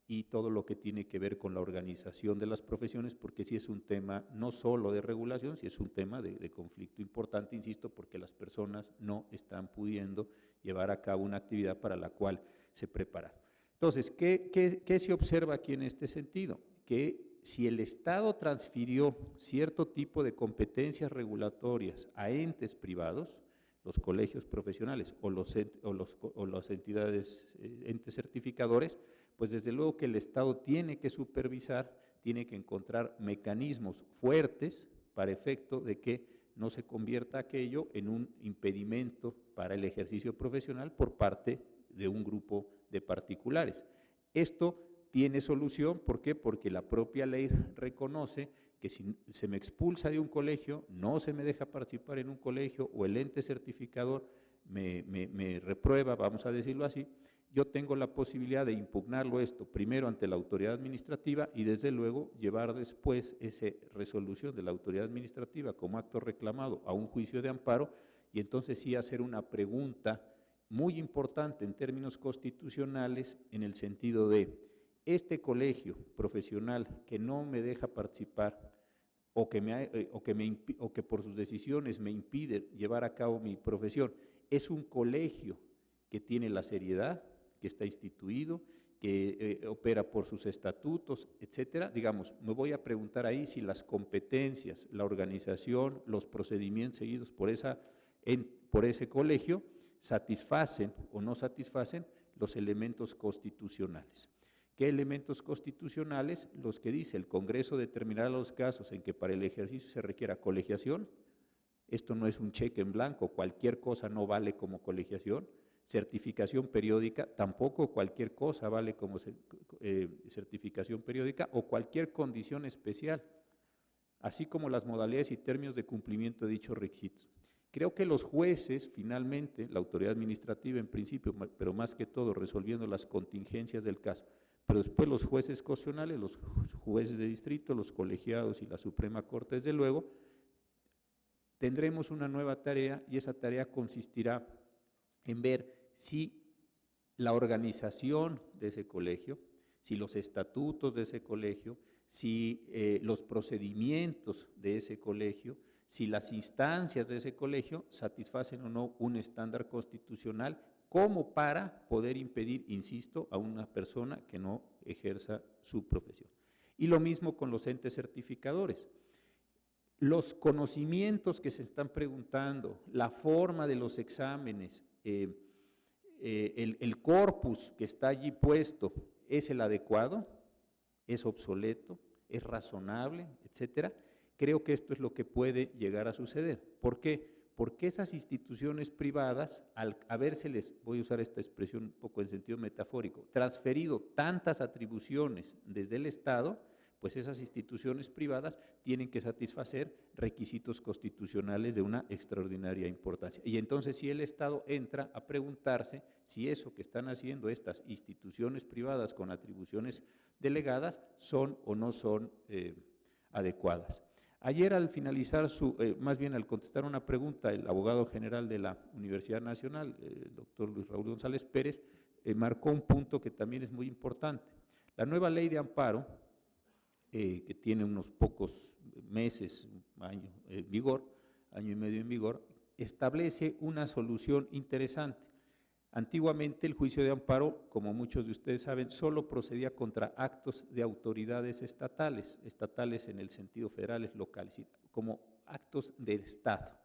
S3: y todo lo que tiene que ver con la organización de las profesiones, porque sí es un tema no solo de regulación, sí es un tema de conflicto importante, insisto, porque las personas no están pudiendo llevar a cabo una actividad para la cual se prepararon. Entonces, ¿qué se observa aquí en este sentido? Que si el Estado transfirió cierto tipo de competencias regulatorias a entes privados, los colegios profesionales o las entidades, entes certificadores, pues desde luego que el Estado tiene que supervisar, tiene que encontrar mecanismos fuertes para efecto de que no se convierta aquello en un impedimento para el ejercicio profesional por parte de un grupo de particulares. Esto tiene solución, ¿por qué? Porque la propia ley reconoce que si se me expulsa de un colegio, no se me deja participar en un colegio o el ente certificador me reprueba, vamos a decirlo así, yo tengo la posibilidad de impugnarlo esto primero ante la autoridad administrativa y desde luego llevar después esa resolución de la autoridad administrativa como acto reclamado a un juicio de amparo y entonces sí hacer una pregunta muy importante en términos constitucionales en el sentido de este colegio profesional que no me deja participar o que por sus decisiones me impide llevar a cabo mi profesión, es un colegio que tiene la seriedad, que está instituido, que opera por sus estatutos, etcétera. Digamos, me voy a preguntar ahí si las competencias, la organización, los procedimientos seguidos por ese colegio satisfacen o no satisfacen los elementos constitucionales. ¿Qué elementos constitucionales? Los que dice el Congreso determinará los casos en que para el ejercicio se requiera colegiación. Esto no es un cheque en blanco, cualquier cosa no vale como colegiación. Certificación periódica, tampoco cualquier cosa vale como certificación periódica o cualquier condición especial, así como las modalidades y términos de cumplimiento de dichos requisitos. Creo que los jueces, finalmente, la autoridad administrativa en principio, pero más que todo resolviendo las contingencias del caso, pero después los jueces constitucionales, los jueces de distrito, los colegiados y la Suprema Corte, desde luego, tendremos una nueva tarea y esa tarea consistirá en ver si la organización de ese colegio, si los estatutos de ese colegio, si los procedimientos de ese colegio, si las instancias de ese colegio satisfacen o no un estándar constitucional como para poder impedir, insisto, a una persona que no ejerza su profesión. Y lo mismo con los entes certificadores. Los conocimientos que se están preguntando, la forma de los exámenes, el corpus que está allí puesto es el adecuado, es obsoleto, es razonable, etcétera. Creo que esto es lo que puede llegar a suceder. ¿Por qué? Porque esas instituciones privadas, al habérseles, voy a usar esta expresión un poco en sentido metafórico, transferido tantas atribuciones desde el Estado, pues esas instituciones privadas tienen que satisfacer requisitos constitucionales de una extraordinaria importancia. Y entonces si el Estado entra a preguntarse si eso que están haciendo estas instituciones privadas con atribuciones delegadas son o no son adecuadas. Ayer al finalizar más bien al contestar una pregunta, el abogado general de la Universidad Nacional, el doctor Luis Raúl González Pérez, marcó un punto que también es muy importante. La nueva ley de amparo, que tiene unos pocos meses, año en vigor, año y medio en vigor, establece una solución interesante. Antiguamente el juicio de amparo, como muchos de ustedes saben, solo procedía contra actos de autoridades estatales en el sentido federales, locales, como actos de Estado.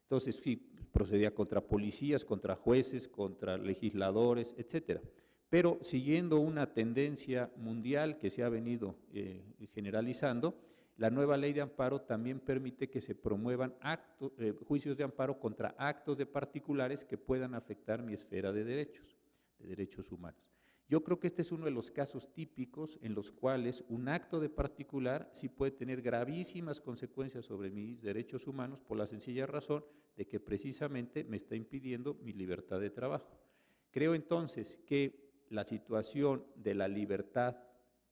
S3: Entonces sí, procedía contra policías, contra jueces, contra legisladores, etcétera. Pero siguiendo una tendencia mundial que se ha venido generalizando, la nueva ley de amparo también permite que se promuevan juicios de amparo contra actos de particulares que puedan afectar mi esfera de derechos humanos. Yo creo que este es uno de los casos típicos en los cuales un acto de particular sí puede tener gravísimas consecuencias sobre mis derechos humanos por la sencilla razón de que precisamente me está impidiendo mi libertad de trabajo. Creo entonces que la situación de la libertad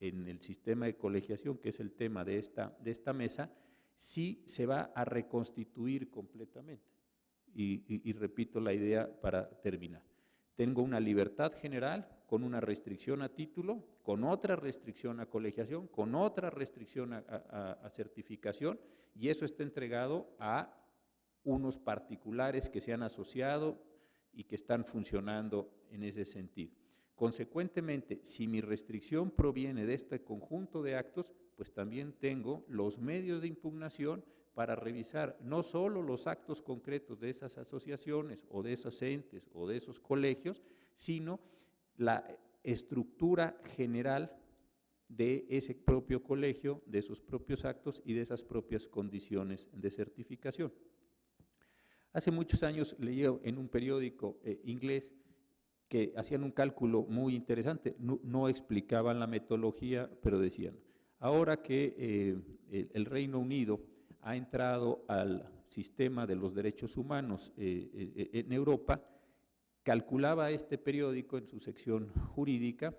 S3: en el sistema de colegiación, que es el tema de esta mesa, sí se va a reconstituir completamente. Y repito la idea para terminar. Tengo una libertad general con una restricción a título, con otra restricción a colegiación, con otra restricción a certificación, y eso está entregado a unos particulares que se han asociado y que están funcionando en ese sentido. Consecuentemente, si mi restricción proviene de este conjunto de actos, pues también tengo los medios de impugnación para revisar no solo los actos concretos de esas asociaciones o de esos entes o de esos colegios, sino la estructura general de ese propio colegio, de sus propios actos y de esas propias condiciones de certificación. Hace muchos años leí en un periódico inglés que hacían un cálculo muy interesante, no explicaban la metodología, pero decían, ahora que el Reino Unido ha entrado al sistema de los derechos humanos en Europa, calculaba este periódico en su sección jurídica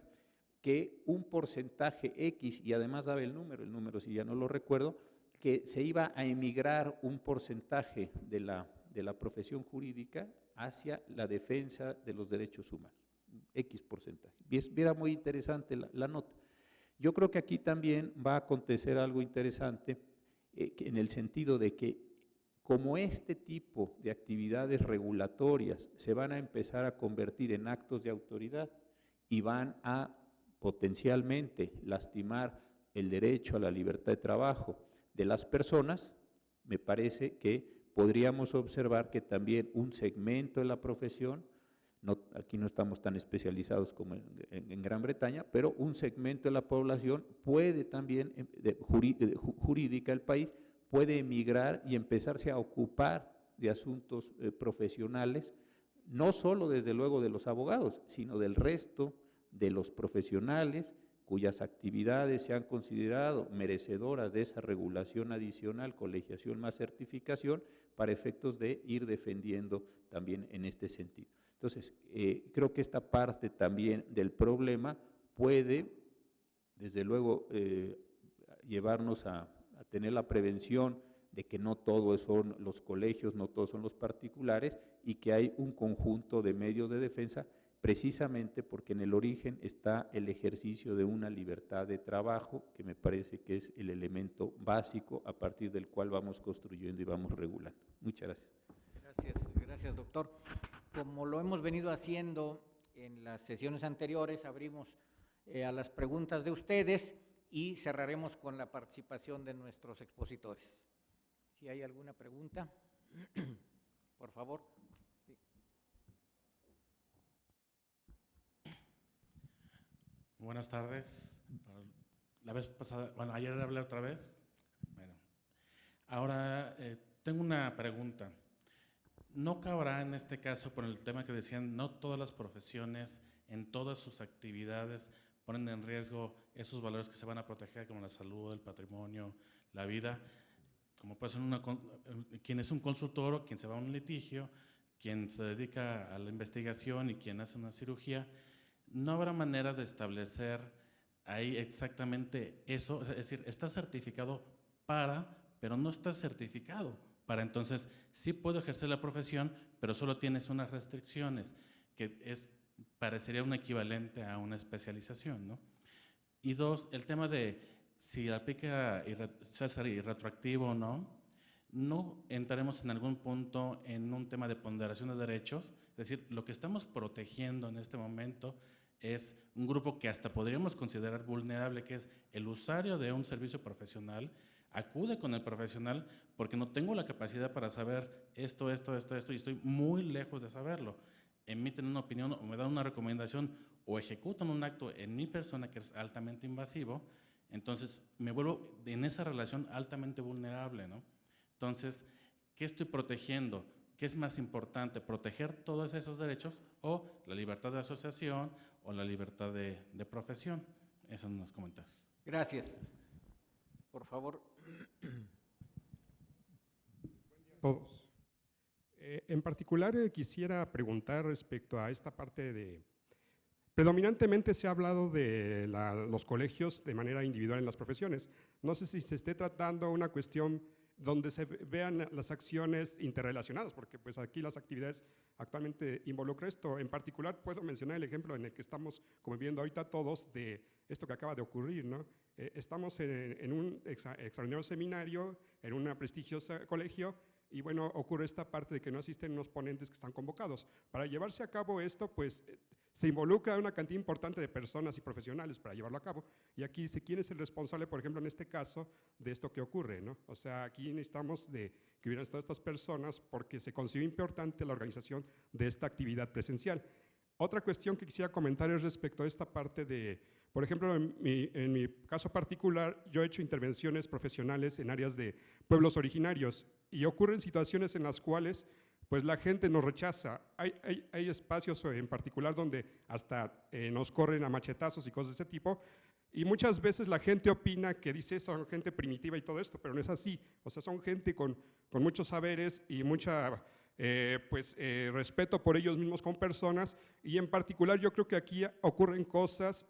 S3: que un porcentaje X, y además daba el número si ya no lo recuerdo, que se iba a emigrar un porcentaje de la profesión jurídica hacia la defensa de los derechos humanos, X porcentaje. Era muy interesante la nota. Yo creo que aquí también va a acontecer algo interesante en el sentido de que como este tipo de actividades regulatorias se van a empezar a convertir en actos de autoridad y van a potencialmente lastimar el derecho a la libertad de trabajo de las personas, me parece que podríamos observar que también un segmento de la profesión, aquí no estamos tan especializados como en Gran Bretaña, pero un segmento de la población puede también, jurídica del país, puede emigrar y empezarse a ocupar de asuntos profesionales, no solo desde luego de los abogados, sino del resto de los profesionales cuyas actividades se han considerado merecedoras de esa regulación adicional, colegiación más certificación, para efectos de ir defendiendo también en este sentido. Entonces, creo que esta parte también del problema puede, desde luego, llevarnos a tener la prevención de que no todos son los colegios, no todos son los particulares, y que hay un conjunto de medios de defensa precisamente porque en el origen está el ejercicio de una libertad de trabajo, que me parece que es el elemento básico a partir del cual vamos construyendo y vamos regulando. Muchas gracias.
S1: Gracias, doctor. Como lo hemos venido haciendo en las sesiones anteriores, abrimos a las preguntas de ustedes y cerraremos con la participación de nuestros expositores. Si hay alguna pregunta, por favor.
S4: Buenas tardes. La vez pasada, bueno, ayer hablé otra vez. Bueno, ahora tengo una pregunta. ¿No cabrá en este caso, por el tema que decían, no todas las profesiones en todas sus actividades ponen en riesgo esos valores que se van a proteger, como la salud, el patrimonio, la vida? Como puede ser quien es un consultor, quien se va a un litigio, quien se dedica a la investigación y quien hace una cirugía. ¿No habrá manera de establecer ahí exactamente eso? Es decir, está certificado para, pero no está certificado para. Entonces, sí puedo ejercer la profesión, pero solo tienes unas restricciones, que parecería un equivalente a una especialización, ¿no? Y dos, el tema de si aplica César y retroactivo o no, no entraremos en algún punto en un tema de ponderación de derechos. Es decir, lo que estamos protegiendo en este momento es un grupo que hasta podríamos considerar vulnerable, que es el usuario de un servicio profesional. Acude con el profesional porque no tengo la capacidad para saber esto, y estoy muy lejos de saberlo. Emiten una opinión o me dan una recomendación o ejecutan un acto en mi persona que es altamente invasivo, entonces me vuelvo en esa relación altamente vulnerable, ¿no? Entonces, ¿qué estoy protegiendo? ¿Qué es más importante, proteger todos esos derechos o la libertad de asociación o la libertad de profesión? Esos son los comentarios.
S1: Gracias. Por favor.
S5: Todos. En particular, quisiera preguntar respecto a esta parte de… Predominantemente se ha hablado de los colegios de manera individual en las profesiones. No sé si se esté tratando una cuestión donde se vean las acciones interrelacionadas, porque pues aquí las actividades actualmente involucran esto. En particular, puedo mencionar el ejemplo en el que estamos conviviendo ahorita todos de esto que acaba de ocurrir, ¿no? Estamos en un extraordinario seminario, en un prestigioso colegio, y bueno, ocurre esta parte de que no asisten unos ponentes que están convocados. Para llevarse a cabo esto, pues se involucra una cantidad importante de personas y profesionales para llevarlo a cabo, y aquí dice quién es el responsable, por ejemplo, en este caso, de esto que ocurre, ¿no? O sea, aquí necesitamos de que hubieran estado estas personas porque se considera importante la organización de esta actividad presencial. Otra cuestión que quisiera comentar es respecto a esta parte de, por ejemplo, en mi caso particular, yo he hecho intervenciones profesionales en áreas de pueblos originarios y ocurren situaciones en las cuales pues la gente nos rechaza. Hay espacios en particular donde hasta nos corren a machetazos y cosas de ese tipo, y muchas veces la gente opina que dice son gente primitiva y todo esto, pero no es así. O sea, son gente con muchos saberes y mucha respeto por ellos mismos como personas, y en particular yo creo que aquí ocurren cosas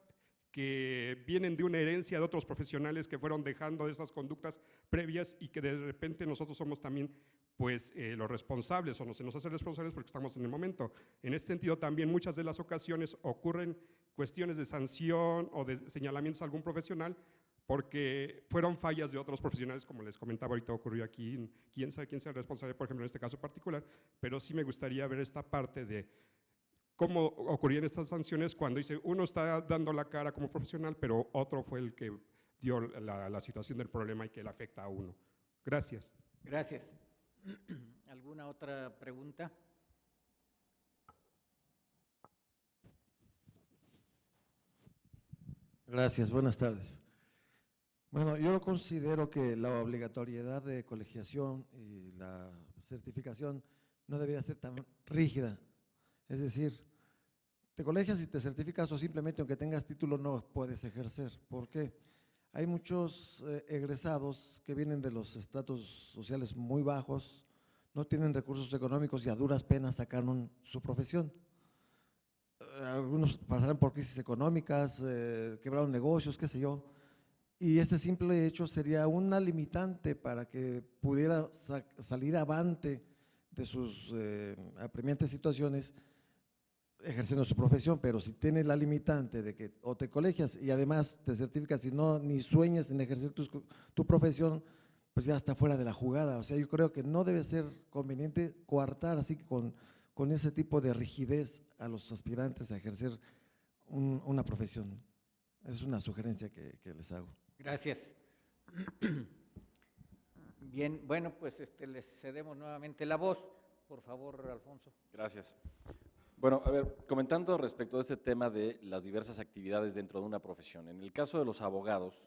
S5: que vienen de una herencia de otros profesionales que fueron dejando esas conductas previas y que de repente nosotros somos también pues los responsables, o no se nos hace responsables porque estamos en el momento. En ese sentido también muchas de las ocasiones ocurren cuestiones de sanción o de señalamientos a algún profesional porque fueron fallas de otros profesionales, como les comentaba ahorita ocurrió aquí, quién sabe quién sea el responsable, por ejemplo, en este caso particular, pero sí me gustaría ver esta parte de cómo ocurrían estas sanciones cuando dice uno está dando la cara como profesional, pero otro fue el que dio la situación del problema y que le afecta a uno. Gracias.
S1: Gracias. ¿Alguna otra pregunta?
S6: Gracias, buenas tardes. Bueno, yo considero que la obligatoriedad de colegiación y la certificación no debería ser tan rígida. Es decir, te colegias y te certificas o simplemente aunque tengas título no puedes ejercer. ¿Por qué? Hay muchos egresados que vienen de los estratos sociales muy bajos, no tienen recursos económicos y a duras penas sacaron su profesión. Algunos pasarán por crisis económicas, quebraron negocios, qué sé yo, y ese simple hecho sería una limitante para que pudiera salir avante de sus apremiantes situaciones ejerciendo su profesión. Pero si tiene la limitante de que o te colegias y además te certificas y no ni sueñas en ejercer tu profesión, pues ya está fuera de la jugada. O sea, yo creo que no debe ser conveniente coartar así con ese tipo de rigidez a los aspirantes a ejercer una profesión. Es una sugerencia que les hago.
S1: Gracias. Bien, bueno, pues les cedemos nuevamente la voz. Por favor, Alfonso.
S2: Gracias. Bueno, a ver, comentando respecto a este tema de las diversas actividades dentro de una profesión. En el caso de los abogados,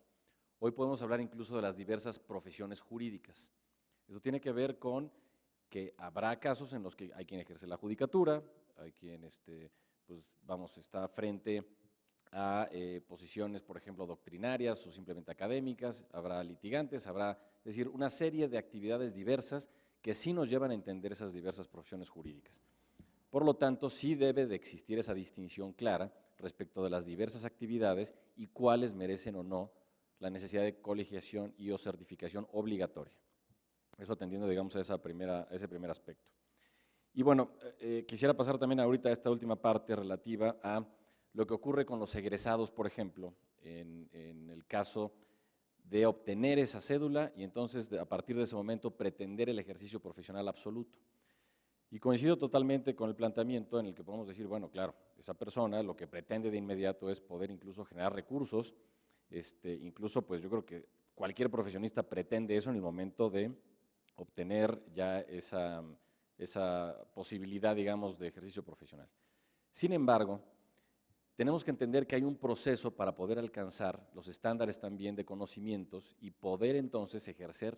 S2: hoy podemos hablar incluso de las diversas profesiones jurídicas. Eso tiene que ver con que habrá casos en los que hay quien ejerce la judicatura, hay quien está frente a posiciones, por ejemplo, doctrinarias o simplemente académicas, habrá litigantes, es decir, una serie de actividades diversas que sí nos llevan a entender esas diversas profesiones jurídicas. Por lo tanto, sí debe de existir esa distinción clara respecto de las diversas actividades y cuáles merecen o no la necesidad de colegiación y o certificación obligatoria. Eso atendiendo, digamos, a ese primer aspecto. Y bueno, quisiera pasar también ahorita a esta última parte relativa a lo que ocurre con los egresados, por ejemplo, en el caso de obtener esa cédula y entonces a partir de ese momento pretender el ejercicio profesional absoluto. Y coincido totalmente con el planteamiento en el que podemos decir, bueno, claro, esa persona lo que pretende de inmediato es poder incluso generar recursos, incluso pues yo creo que cualquier profesionista pretende eso en el momento de obtener ya esa posibilidad, digamos, de ejercicio profesional. Sin embargo, tenemos que entender que hay un proceso para poder alcanzar los estándares también de conocimientos y poder entonces ejercer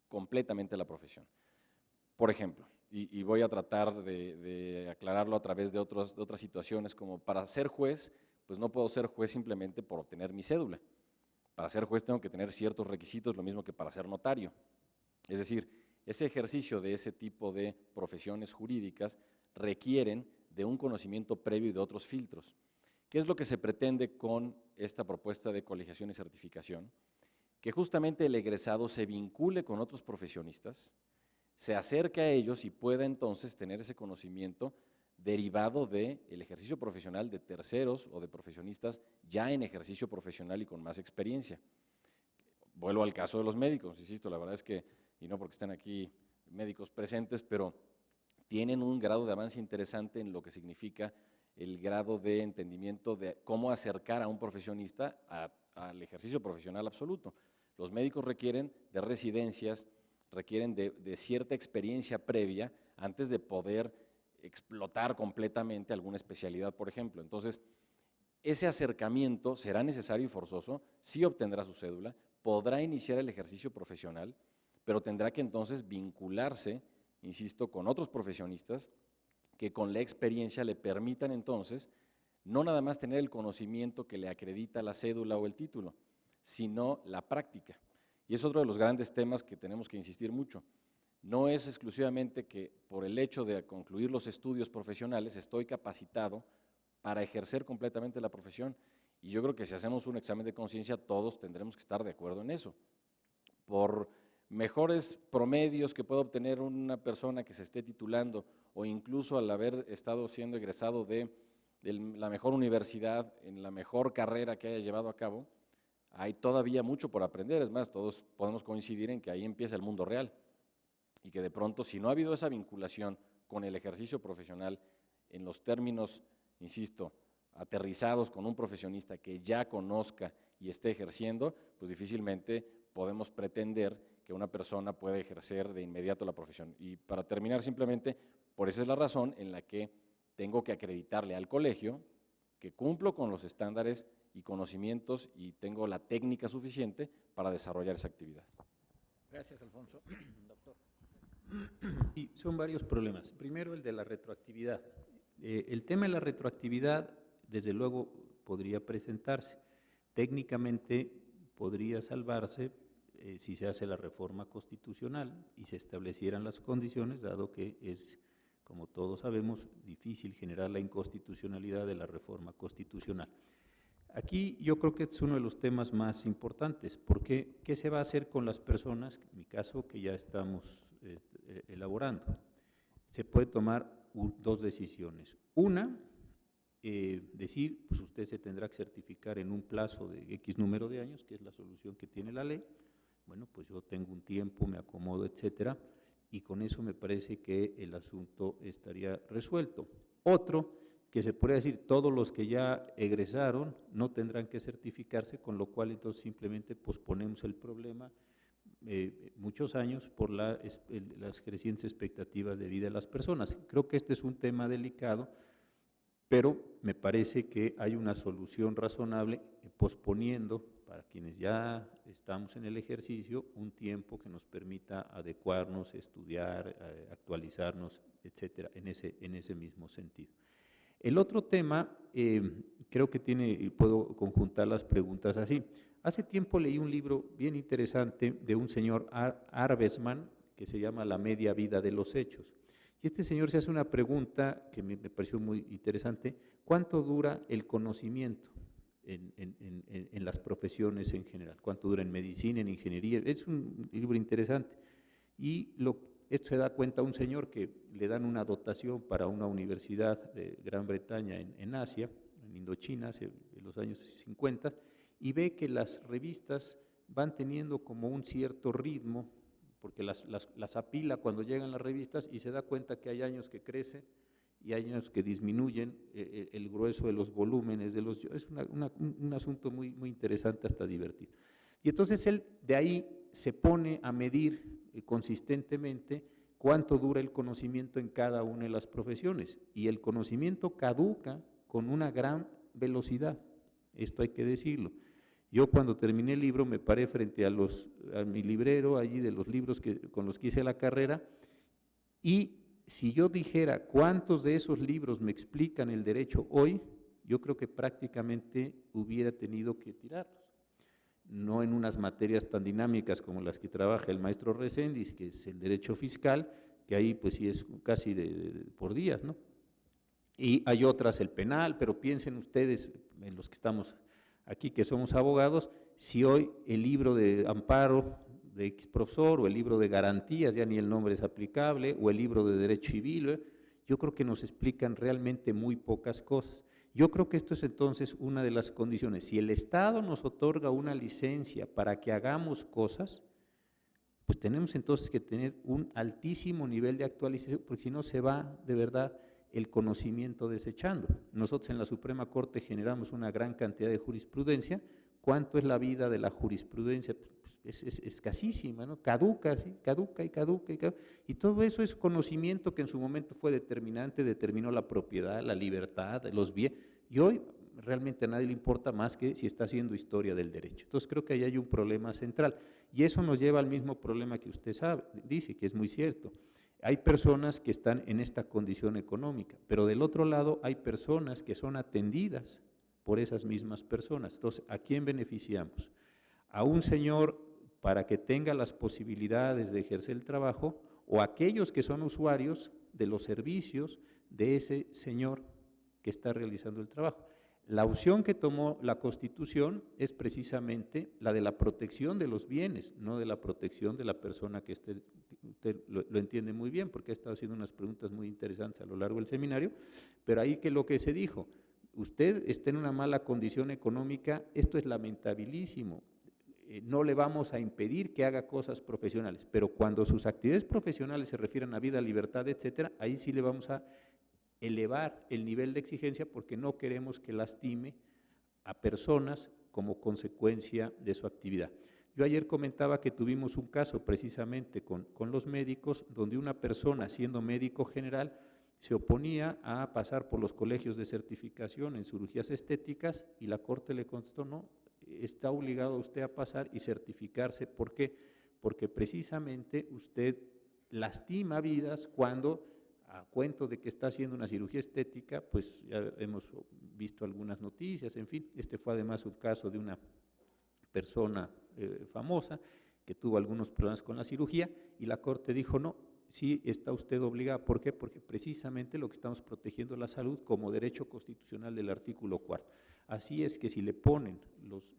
S2: completamente la profesión. Por ejemplo, y voy a tratar de aclararlo a través de otras situaciones, como para ser juez, pues no puedo ser juez simplemente por obtener mi cédula. Para ser juez tengo que tener ciertos requisitos, lo mismo que para ser notario. Es decir, ese ejercicio de ese tipo de profesiones jurídicas requieren de un conocimiento previo y de otros filtros. ¿Qué es lo que se pretende con esta propuesta de colegiación y certificación? Que justamente el egresado se vincule con otros profesionistas, se acerque a ellos y pueda entonces tener ese conocimiento derivado del ejercicio profesional de terceros o de profesionistas ya en ejercicio profesional y con más experiencia. Vuelvo al caso de los médicos, insisto, la verdad es que, y no porque estén aquí médicos presentes, pero tienen un grado de avance interesante en lo que significa el grado de entendimiento de cómo acercar a un profesionista al ejercicio profesional absoluto. Los médicos requieren de residencias, requieren de cierta experiencia previa antes de poder explotar completamente alguna especialidad, por ejemplo. Entonces, ese acercamiento será necesario y forzoso, sí obtendrá su cédula, podrá iniciar el ejercicio profesional, pero tendrá que entonces vincularse, insisto, con otros profesionistas que con la experiencia le permitan entonces no nada más tener el conocimiento que le acredita la cédula o el título, sino la práctica. Y es otro de los grandes temas que tenemos que insistir mucho. No es exclusivamente que por el hecho de concluir los estudios profesionales estoy capacitado para ejercer completamente la profesión. Y yo creo que si hacemos un examen de conciencia, todos tendremos que estar de acuerdo en eso. Por mejores promedios que pueda obtener una persona que se esté titulando o incluso al haber estado siendo egresado de la mejor universidad, en la mejor carrera que haya llevado a cabo, hay todavía mucho por aprender. Es más, todos podemos coincidir en que ahí empieza el mundo real y que de pronto, si no ha habido esa vinculación con el ejercicio profesional en los términos, insisto, aterrizados con un profesionista que ya conozca y esté ejerciendo, pues difícilmente podemos pretender que una persona pueda ejercer de inmediato la profesión. Y para terminar, simplemente, por esa es la razón en la que tengo que acreditarle al colegio que cumplo con los estándares y conocimientos y tengo la técnica suficiente para desarrollar esa actividad.
S1: Gracias, Alfonso. Doctor.
S3: Y son varios problemas. Primero, el de la retroactividad. El tema de la retroactividad, desde luego, podría presentarse. Técnicamente podría salvarse si se hace la reforma constitucional y se establecieran las condiciones, dado que es, como todos sabemos, difícil generar la inconstitucionalidad de la reforma constitucional. Aquí yo creo que es uno de los temas más importantes, porque ¿qué se va a hacer con las personas, en mi caso, que ya estamos elaborando? Se puede tomar dos decisiones. Una, decir, pues usted se tendrá que certificar en un plazo de X número de años, que es la solución que tiene la ley. Bueno, pues yo tengo un tiempo, me acomodo, etcétera, y con eso me parece que el asunto estaría resuelto. Otro, que se puede decir, todos los que ya egresaron no tendrán que certificarse, con lo cual entonces simplemente posponemos el problema muchos años por las crecientes expectativas de vida de las personas. Creo que este es un tema delicado pero me parece que hay una solución razonable posponiendo, para quienes ya estamos en el ejercicio, un tiempo que nos permita adecuarnos, estudiar, actualizarnos, etcétera, en ese mismo sentido. El otro tema, creo que tiene, y puedo conjuntar las preguntas así. Hace tiempo leí un libro bien interesante de un señor Arbesman, que se llama La media vida de los hechos. Y este señor se hace una pregunta que me pareció muy interesante: ¿cuánto dura el conocimiento en las profesiones en general? ¿Cuánto dura en medicina, en ingeniería? Es un libro interesante. Y esto se da cuenta un señor que le dan una dotación para una universidad de Gran Bretaña en Asia, en Indochina, en los años 50, y ve que las revistas van teniendo como un cierto ritmo, porque las apila cuando llegan las revistas y se da cuenta que hay años que crece y hay años que disminuyen el grueso de los volúmenes de los... Es un asunto muy, muy interesante, hasta divertido. Y entonces él de ahí se pone a medir consistentemente cuánto dura el conocimiento en cada una de las profesiones. Y el conocimiento caduca con una gran velocidad, esto hay que decirlo. Yo cuando terminé el libro me paré frente a mi librero allí de los libros con los que hice la carrera, y si yo dijera cuántos de esos libros me explican el derecho hoy, yo creo que prácticamente hubiera tenido que tirarlos. No en unas materias tan dinámicas como las que trabaja el maestro Reséndiz, que es el derecho fiscal, que ahí pues sí es casi por días, ¿no? Y hay otras, el penal, pero piensen ustedes, en los que estamos aquí, que somos abogados, si hoy el libro de amparo de X profesor, o el libro de garantías, ya ni el nombre es aplicable, o el libro de derecho civil, yo creo que nos explican realmente muy pocas cosas. Yo creo que esto es entonces una de las condiciones. Si el Estado nos otorga una licencia para que hagamos cosas, pues tenemos entonces que tener un altísimo nivel de actualización, porque si no se va de verdad el conocimiento desechando. Nosotros en la Suprema Corte generamos una gran cantidad de jurisprudencia. ¿Cuánto es la vida de la jurisprudencia? Pues es escasísima, ¿no? Caduca, ¿sí? Caduca. Y todo eso es conocimiento que en su momento fue determinante, determinó la propiedad, la libertad, los bienes, y hoy realmente a nadie le importa más que si está haciendo historia del derecho. Entonces creo que ahí hay un problema central, y eso nos lleva al mismo problema que usted dice, que es muy cierto. Hay personas que están en esta condición económica, pero del otro lado hay personas que son atendidas por esas mismas personas. Entonces, ¿a quién beneficiamos? ¿A un señor para que tenga las posibilidades de ejercer el trabajo, o a aquellos que son usuarios de los servicios de ese señor que está realizando el trabajo? La opción que tomó la Constitución es precisamente la de la protección de los bienes, no de la protección de la persona que esté. Usted lo entiende muy bien porque ha estado haciendo unas preguntas muy interesantes a lo largo del seminario, pero ahí que lo que se dijo, usted está en una mala condición económica, esto es lamentabilísimo, no le vamos a impedir que haga cosas profesionales, pero cuando sus actividades profesionales se refieren a vida, libertad, etcétera, ahí sí le vamos a elevar el nivel de exigencia, porque no queremos que lastime a personas como consecuencia de su actividad. Yo ayer comentaba que tuvimos un caso precisamente con los médicos, donde una persona, siendo médico general, se oponía a pasar por los colegios de certificación en cirugías estéticas, y la Corte le contestó: no, está obligado usted a pasar y certificarse. ¿Por qué? Porque precisamente usted lastima vidas cuando, a cuento de que está haciendo una cirugía estética, pues ya hemos visto algunas noticias, en fin, este fue además un caso de una persona famosa que tuvo algunos problemas con la cirugía, y la Corte dijo: no, sí está usted obligado. ¿Por qué? Porque precisamente lo que estamos protegiendo es la salud como derecho constitucional del artículo 4. Así es que si le ponen los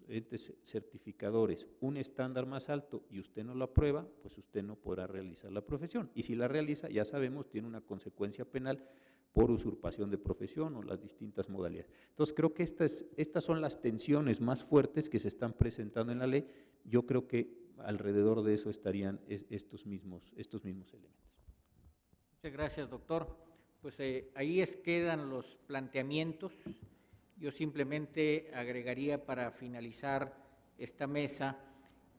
S3: entes certificadores un estándar más alto y usted no lo aprueba, pues usted no podrá realizar la profesión. Y si la realiza, ya sabemos, tiene una consecuencia penal por usurpación de profesión o las distintas modalidades. Entonces creo que estas son las tensiones más fuertes que se están presentando en la ley. Yo creo que alrededor de eso estarían estos mismos elementos.
S1: Muchas gracias, doctor. Pues ahí quedan los planteamientos. Yo simplemente agregaría para finalizar esta mesa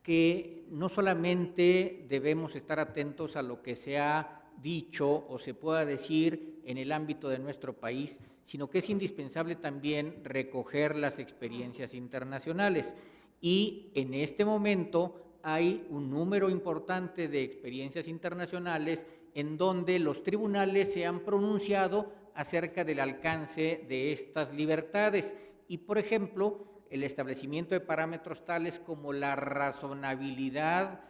S1: que no solamente debemos estar atentos a lo que se ha dicho o se pueda decir en el ámbito de nuestro país, sino que es indispensable también recoger las experiencias internacionales. Y en este momento hay un número importante de experiencias internacionales en donde los tribunales se han pronunciado acerca del alcance de estas libertades. Y, por ejemplo, el establecimiento de parámetros tales como la razonabilidad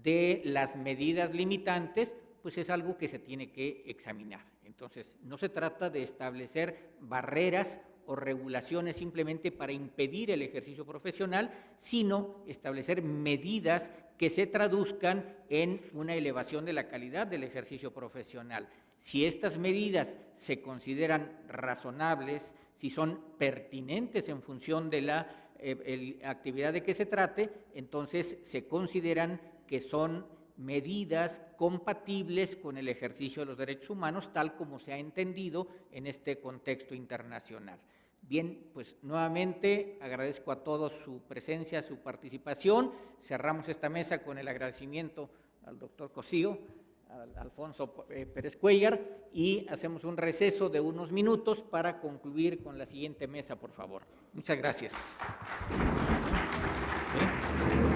S1: de las medidas limitantes, pues es algo que se tiene que examinar. Entonces, no se trata de establecer barreras o regulaciones simplemente para impedir el ejercicio profesional, sino establecer medidas que se traduzcan en una elevación de la calidad del ejercicio profesional. Si estas medidas se consideran razonables, si son pertinentes en función de la actividad de que se trate, entonces se consideran que son medidas compatibles con el ejercicio de los derechos humanos, tal como se ha entendido en este contexto internacional. Bien, pues nuevamente agradezco a todos su presencia, su participación. Cerramos esta mesa con el agradecimiento al doctor Cosío, al Alfonso Pérez Cuéllar, y hacemos un receso de unos minutos para concluir con la siguiente mesa, por favor. Muchas gracias. ¿Sí?